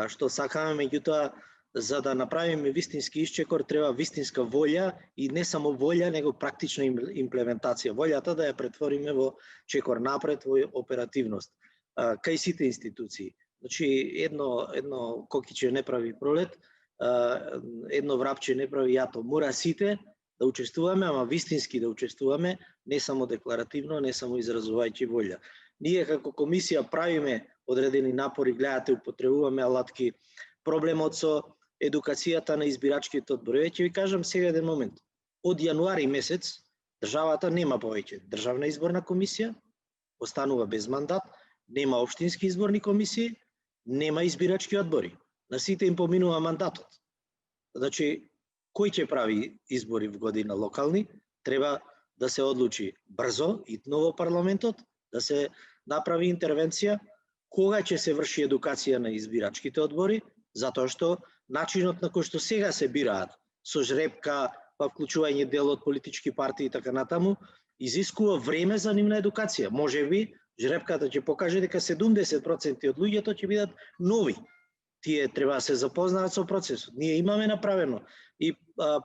што сакаме, меѓутоа за да направиме вистински исчекор треба вистинска волја и не само волја, него практична имплементација. Волјата да ја претвориме во чекор напред, во оперативност кај сите институции. Значи едно кокиче не прави пролет, едно врапче не прави јато. Мора сите да учествуваме, ама вистински да учествуваме, не само декларативно, не само изразувајќи волја. Ние како комисија правиме одредени напори, гледате, употребуваме алатки. Проблемот со едукацијата на избирачките одбори. Ќе ви кажам сега еден момент. Од јануари месец државата нема повеќе државна изборна комисија, останува без мандат, нема општински изборни комисии, нема избирачки одбори. На сите им поминува мандатот. Значи, кој ќе прави избори в година локални, треба да се одлучи брзо, итно во парламентот, да се направи интервенција, кога ќе се врши едукација на избирачките одбори, затоа што начинот на кој што сега се бираат, со жребка, па вклучување дел од политички партии и така натаму, изискува време за нивна едукација. Можеби жребката ќе покаже дека 70% од луѓето ќе бидат нови. Тие треба да се запознаат со процесот. Ние имаме направено и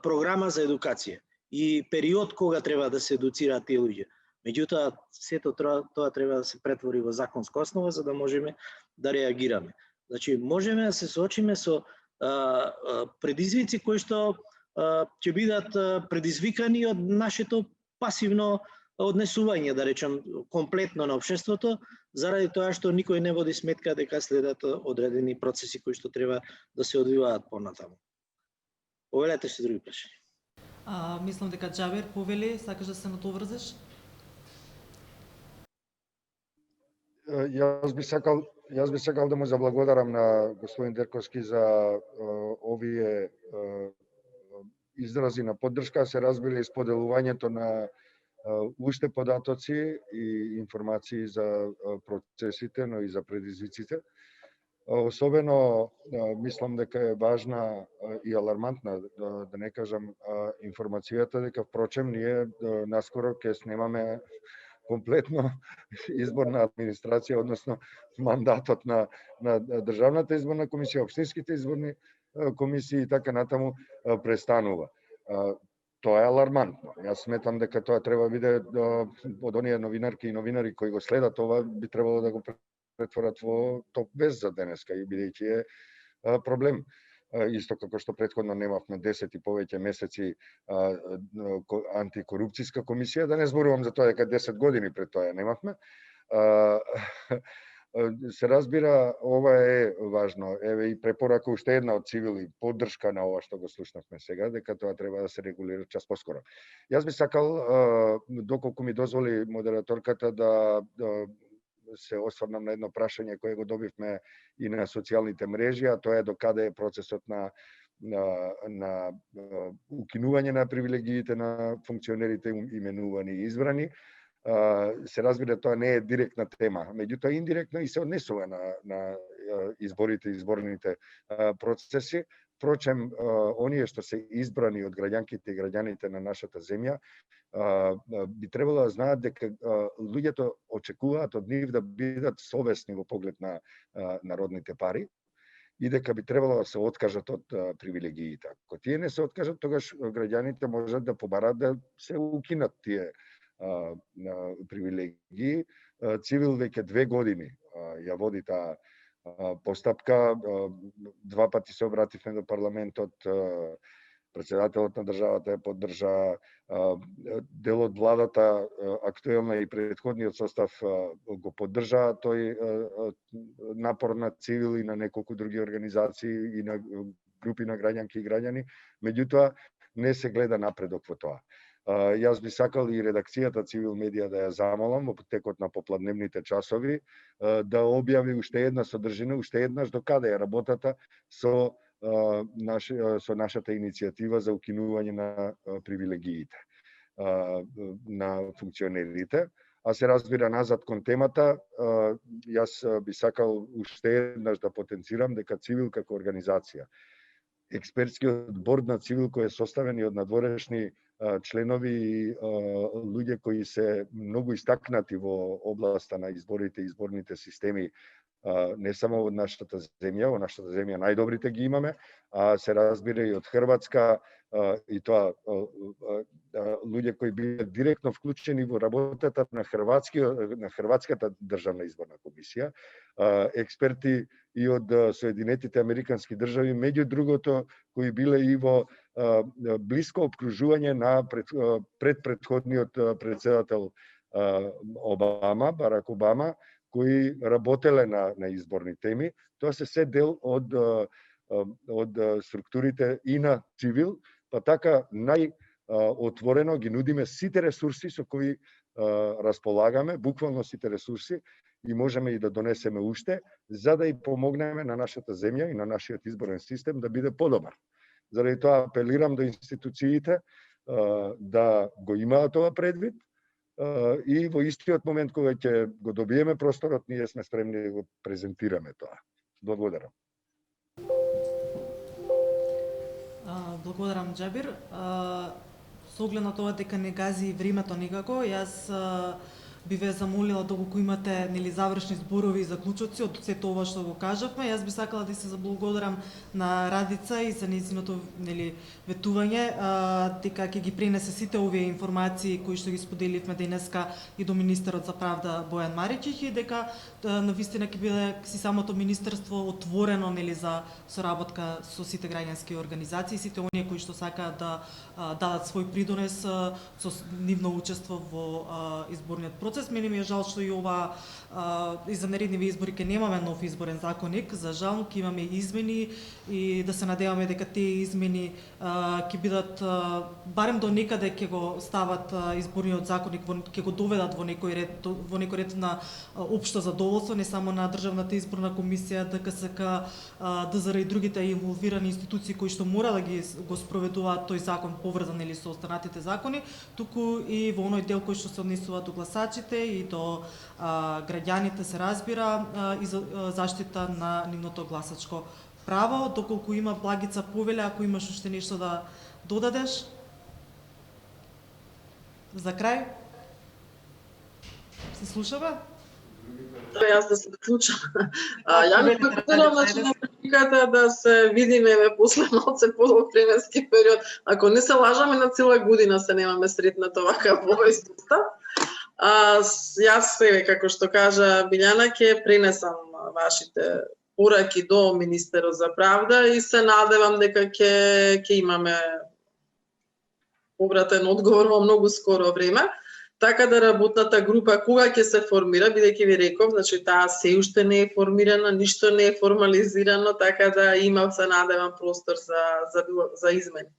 програма за едукација и период кога треба да се едуцираат тие луѓе. Меѓутоа, сето тоа треба да се претвори во законска основа за да можеме да реагираме. Значи, можеме да се соочиме со предизвици кои што ќе бидат предизвикани од нашето пасивно однесување, да речем, комплетно на општеството, заради тоа што никој не води сметка дека следат одредени процеси кои што треба да се одвиваат понатаму. Повелете се други прашања. Мислам дека Џабир повели, сакаш да се натоврзеш? Јас би сакал да му заблагодарам на господин Дерковски за овие изрази на поддршка, се разбира и споделувањето на уште податоци и информации за процесите, но и за предизвиците. Особено мислам дека е важна и алармантна, да не кажам, информацијата дека впрочем ние наскоро ќе снимаме комплетно изборна администрација, односно мандатот на Државната изборна комисија, општинските изборни комисии и така натаму престанува. Тоа е алармантно. Јас сметам дека тоа треба биде од оние новинарки и новинари кои го следат ова, би требало да го претворат во топ вест за денеска и бидејќи е проблем. Исто како што претходно немавме 10 и повеќе месеци антикорупцијска комисија, да не зборувам за тоа дека 10 години пред тоа немавме. Се разбира, ова е важно. Еве и препорака уште една од цивили, поддршка на ова што го слушнавме сега, дека тоа треба да се регулира час поскоро. Јас би сакал, доколку ми дозволи модераторката, да се осврнам на едно прашање кое го добивме и на социјалните мрежи, а тоа е докаде е процесот на укинување на привилегиите на функционерите именувани и избрани. Се разбира, тоа не е директна тема, меѓутоа индиректно и се однесува на изборите и изборните процеси. Впрочем, оние што се избрани од граѓанките и граѓаните на нашата земја, би требало да знаат дека луѓето очекуваат од нив да бидат совесни во поглед на народните пари и дека би требало да се откажат од привилегиите. Ако тие не се откажат, тогаш граѓаните можат да побарат да се укинат тие привилегии. Цивил веќе 2 години ја води таа постапка. 2 пати се обративме до парламентот, председателот на државата ја поддржа, дел од владата, актуелна и претходниот состав го поддржа тој напор на цивил и на неколку други организации и на групи на граѓанки и граѓани, меѓутоа не се гледа напредок во тоа. Јас би сакал и редакцијата Цивил медија да ја замолам во текот на попладневните часови да објави уште една содржина, уште еднаш докаде е работата со нашата иницијатива за укинување на привилегиите на функционерите. А се разбира назад кон темата, јас би сакал уште еднаш да потенцирам дека Цивил како организација експертскиот борд на Цивил кој е составен и од надворешни членови и луѓе кои се многу истакнати во областа на изборите и изборните системи, не само од нашата земја, во нашата земја најдобрите ги имаме, а се разбира и од Хрватска, и тоа луѓе кои биле директно вклучени во работата на Хрватската државна изборна комисија, експерти и од Соединетите Американски држави, меѓу другото, кои биле и во блиско обкружување на предходниот председател Обама, Барак Обама, кои работеле на изборни теми. Тоа се дел од структурите и на Цивил, па така најотворено ги нудиме сите ресурси со кои располагаме, буквално сите ресурси, и можеме и да донесеме уште, за да и помогнеме на нашата земја и на нашиот изборен систем да биде подобар. Заради тоа апелирам до институциите да го имаат тоа предвид и во истиот момент кога ќе го добиеме просторот, ние сме спремни да го презентираме тоа. Благодарам. Благодарам, Џабир. Со оглед на тоа дека не гази времето никако, јас би ве замолила доколку имате завршни зборови и заклучоци од сето ова што го кажавме. Јас би сакала да се заблагодарам на Радица и за нејзиното ветување, дека ќе ги пренесе сите овие информации кои што ги споделивме денеска и до министерот за правда Бојан Маричич, и дека навистина ќе биде си самото министерство отворено за соработка со сите граѓански организации, сите оние кои што сакаат да дадат свој придонес со нивно учество во изборниот процес. Мене ми е жал што и ова и за наредниви избори ќе немаме нов изборен законник. За жал ќе имаме измени и да се надеваме дека тие измени ќе бидат барем до некаде ќе го стават изборниот законник, ќе го доведат во некој ред на општо задоволство, не само на Државната изборна комисија, ДКСК, ДЗР и другите инволвирани институции кои што мора да го спроведуваат тој закон поврзан со останатите закони, туку и во оној дел кој што се однесува до гласачите и до граѓаните, се разбира, и за заштита на нивното гласачко право. Доколку има Благица Повеле, ако имаш уште нешто да додадеш за крај? Се слушаме? Јас да се вклучам. Ја ми благодарам на приликата да се видиме после малце подолг временски период. Ако не се лажаме, на цела година се немаме сретната овака повест. Јас себе, како што кажа Билјана, ќе пренесам вашите пораки до Министерот за правда и се надевам дека ќе имаме повратен одговор во многу скоро време. Така да работната група кога ќе се формира, бидејќи ви реков, значи таа се уште не е формирана, ништо не е формализирано, така да има, се надевам, простор за измени.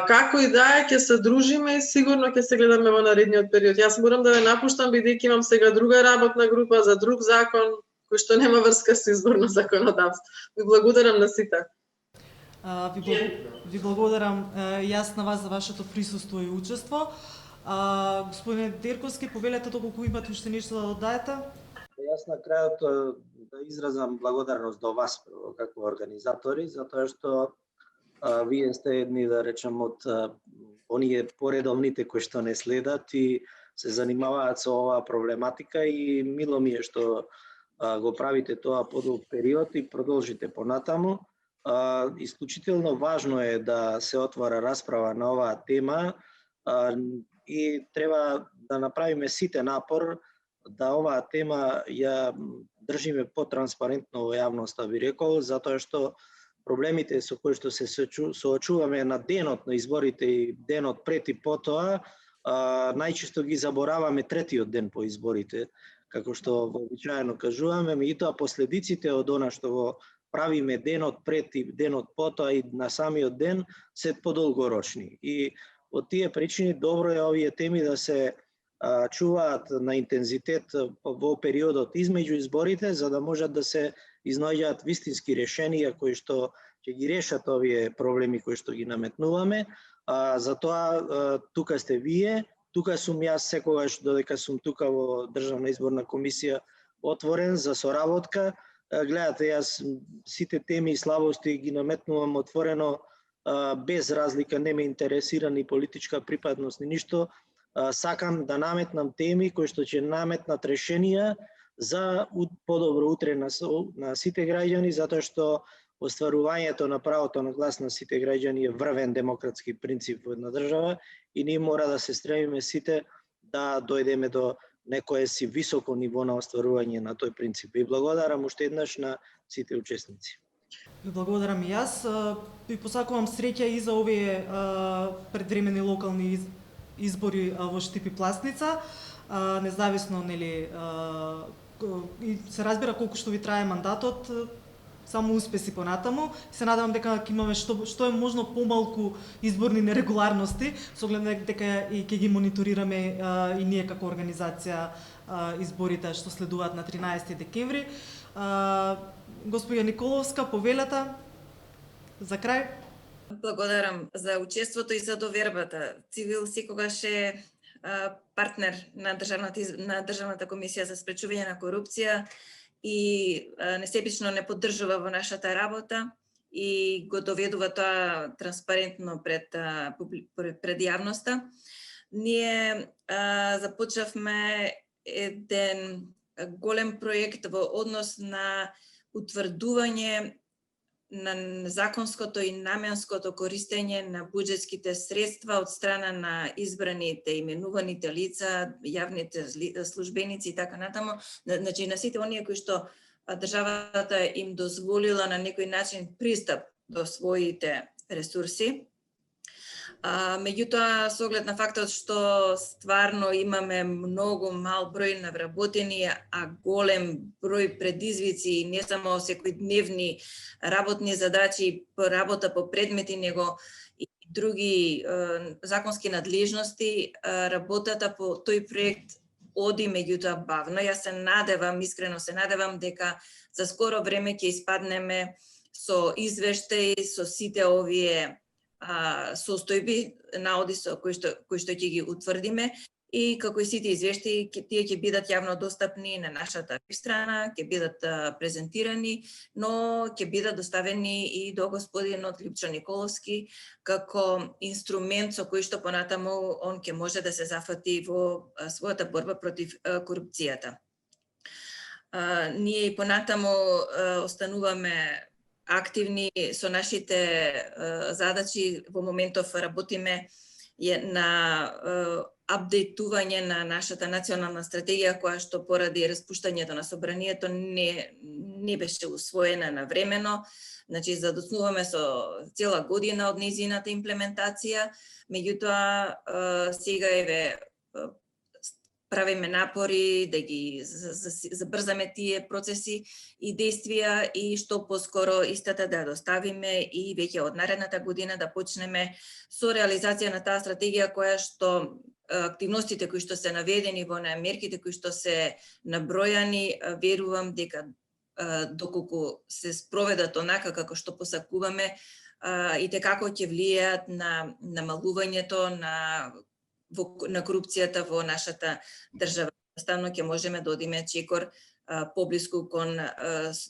Како и да е, ќе се дружиме и сигурно ќе се гледаме во наредниот период. Јас морам да ве напуштам, бидејќи имам сега друга работна група за друг закон, кој што нема врска со изборно законодавство. Ви благодарам на сите. Ви благодарам јас на вас за вашето присуство и учество. Господине Дерковски, повелете доколку имате уште нешто да додаете? Јас на крајот да изразам благодарност до вас како организатори, затоа што вие сте едни, да речем, од оние поредовните кои што не следат и се занимаваат со оваа проблематика, и мило ми е што го правите тоа подолг период и продолжите понатаму. Исклучително важно е да се отвора расправа на оваа тема и треба да направиме сите напор да оваа тема ја држиме потранспарентно во јавноста, би рекол, затоа што проблемите со кои што се соочуваме на денот на изборите и денот пред и потоа, најчесто ги забораваме третиот ден по изборите, како што вообичаено кажуваме, меѓутоа последиците од она што го правиме денот пред и денот потоа и на самиот ден се подолгорочни. И од тие причини добро е овие теми да се чуваат на интензитет во периодот измеѓу изборите, за да можат да се изнаоѓаат вистински решенија кои што ќе ги решат овие проблеми кои што ги наметнуваме. Затоа тука сте вие, тука сум јас секогаш додека сум тука во Државна изборна комисија отворен за соработка, Гледате, јас сите теми и слабости ги наметнувам отворено, без разлика, не ме интересира ни политичка припадност ни ништо. Сакам да наметнам теми кои што ќе наметнат решенија за подобро утре на сите граѓани, затоа што остварувањето на правото на глас на сите граѓани е врвен демократски принцип во една држава и ние мора да се стремиме сите да дојдеме до некое си високо ниво на остварување на тој принцип. И благодарам уште еднаш на сите учесници. Ви благодарам и јас. Ви посакувам среќа и за овие предвремени локални избори во Штип и Пласница. Независно, нели, и се разбира колку што ви трае мандатот, само успеси понатаму. Се надевам дека ќе имаме што е можно помалку изборни нерегуларности, со оглед дека и ќе ги мониторираме и ние како организација изборите што следуваат на 13 декември. Господја Николовска, повелата за крај. Благодарам за учеството и за довербата. Цивил секогаш е партнер на Државната комисија за спречување на корупција и несебично не поддржува во нашата работа и го доведува тоа транспарентно пред јавноста. Ние започнавме еден голем проект во однос на утврдување на законското и наменското користење на буџетските средства од страна на избраните, именуваните лица, јавните службеници и така натаму, значи на сите оние кои што државата им дозволила на некој начин пристап до своите ресурси. Меѓутоа, со оглед на фактот што стварно имаме многу мал број на вработени, а голем број предизвици и не само секојдневни работни задачи, работа по предмети, него и други законски надлежности, работата по тој проект оди меѓутоа бавно. Јас се надевам, искрено се надевам дека за скоро време ќе испаднеме со извештаи со сите овие состојби на одисо кои што ќе ги утврдиме и како и сите извештаи тие ќе бидат јавно достапни на нашата страна, ќе бидат презентирани, но ќе бидат доставени и до господинот Липчо Николовски како инструмент со кој што понатаму он ќе може да се зафати во својата борба против корупцијата. Ние и понатаму остануваме активни со нашите задачи. Во моментов работиме на апдейтување на нашата национална стратегија, која што поради распуштањето на собранието не беше усвоена навремено. Значи, задоцнуваме со цела година од нејзината имплементација, меѓутоа сега еве правиме напори да ги забрзаме тие процеси и действија и што поскоро истата да доставиме и веќе од наредната година да почнеме со реализација на таа стратегија која што активностите кои што се наведени во мерките кои што се набројани, верувам дека доколку се спроведат онака како што посакуваме, и текако ќе влијаат на намалувањето на корупцијата во нашата држава. Ставно ќе можеме да одиме чекор поблиску кон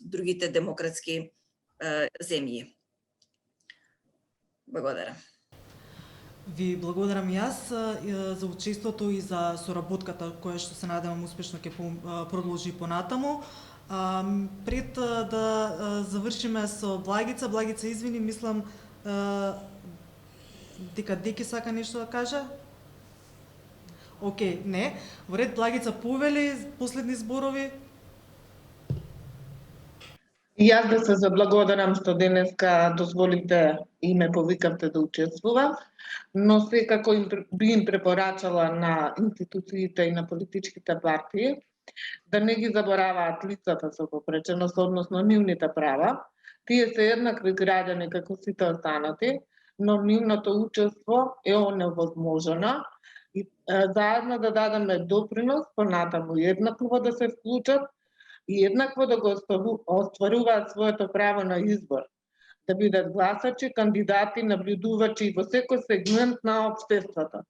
другите демократски земји. Благодарам. Ви благодарам јас за учеството и за соработката која што се надевам успешно ќе продолжи понатаму. Пред да завршиме со Благица, извини, мислам дека Деки сака нешто да каже? Океј, не. Во ред, Благица, повели последни зборови. Јас да се заблагодарам што денеска дозволите и ме повикавте да учествувам, но секако би им препорачала на институциите и на политичките партии да не ги забораваат лицата со попреченост, односно нивните права. Тие се еднакви граѓани како сите останати, но нивното учество е оневозможено и заедно да дадеме допринос понатаму еднакво да се вклучат и еднакво да го остваруваат своето право на избор, да бидат гласачи, кандидати, наблюдувачи во секој сегмент на општеството.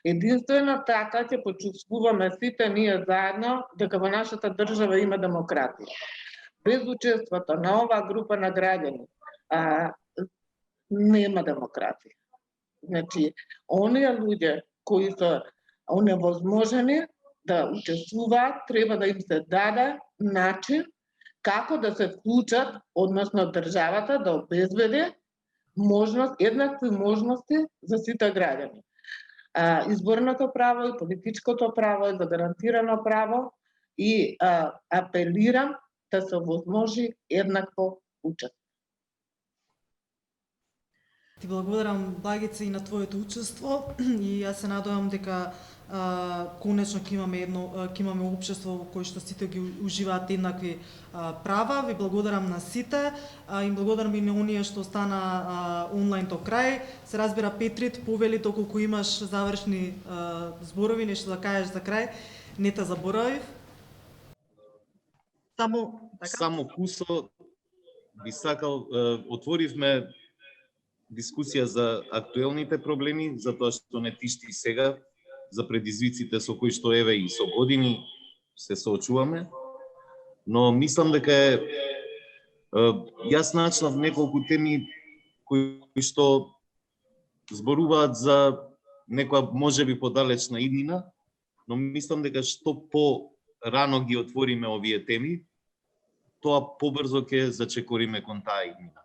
Единствено така ќе почувствуваме сите ние заедно дека во нашата држава има демократија. Без учеството на оваа група на граѓани нема демократија. Значи, оние луѓе кои се оневозможени да учествуваат, треба да им се даде начин како да се вклучат, односно државата да обезбеди еднакви можности за сите граѓани. Изборното право и политичкото право е загарантирано право и апелирам да се овозможи еднакво учество. Ти благодарам, Благица, и на твоето учество и јас се надевам дека конечно ќе имаме општество во кое што сите ги уживаат еднакви права. Ви благодарам на сите и благодарам и на оние што остана онлайн до крај. Се разбира, Петрит, повели доколку имаш завршни зборови, нешто да кажеш за крај. Не те заборавив. Само кусо би сакал, отворивме дискусија за актуелните проблеми, за тоа што не тишти сега, за предизвиците со кои што еве и со години се соочуваме, но мислам дека јас начнав неколку теми кои што зборуваат за некоја можеби подалечна иднина, но мислам дека што по-рано ги отвориме овие теми, тоа побрзо ќе зачекориме кон таа иднина.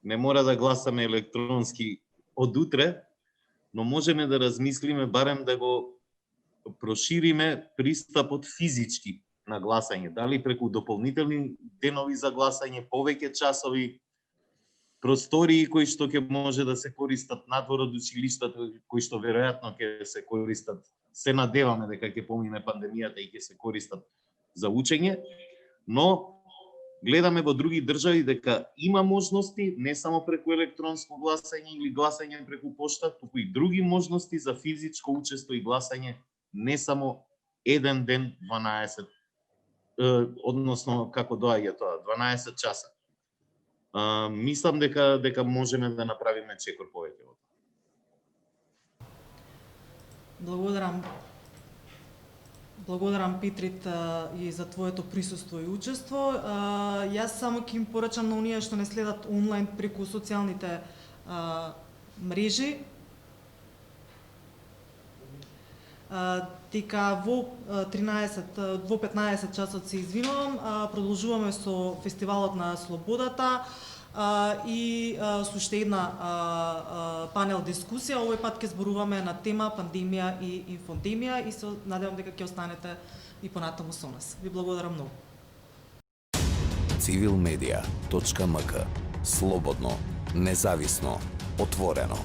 Не мора да гласаме електронски од утре, но можеме да размислиме барем да го прошириме пристапот физички на гласање, дали преку дополнителни денови за гласање, повеќе часови, простории кои што ќе може да се користат надвор од училиштата, кои што веројатно ќе се користат. Се надеваме дека ќе помине пандемијата и ќе се користат за учење, но гледаме во други држави дека има можности не само преку електронско гласање или гласање преку пошта, туку и други можности за физичко учество и гласање, не само еден ден 12, односно како доаѓа тоа, 12 часа. Мислам дека можеме да направиме чекор повеќе од тоа. Благодарам, Петрит, и за твоето присуство и учество. Јас само ќе им порачам на оние што не следат онлайн преку социјалните мрежи, дека во 15 часот се извинувам, продолжуваме со Фестивалот на Слободата и со уште една панел дискусија. Овој пат ќе зборуваме на тема пандемија и инфодемија и се надевам дека ќе останете и понатаму со нас. Ви благодарам многу. Civilmedia.mk. Слободно, независно, отворено.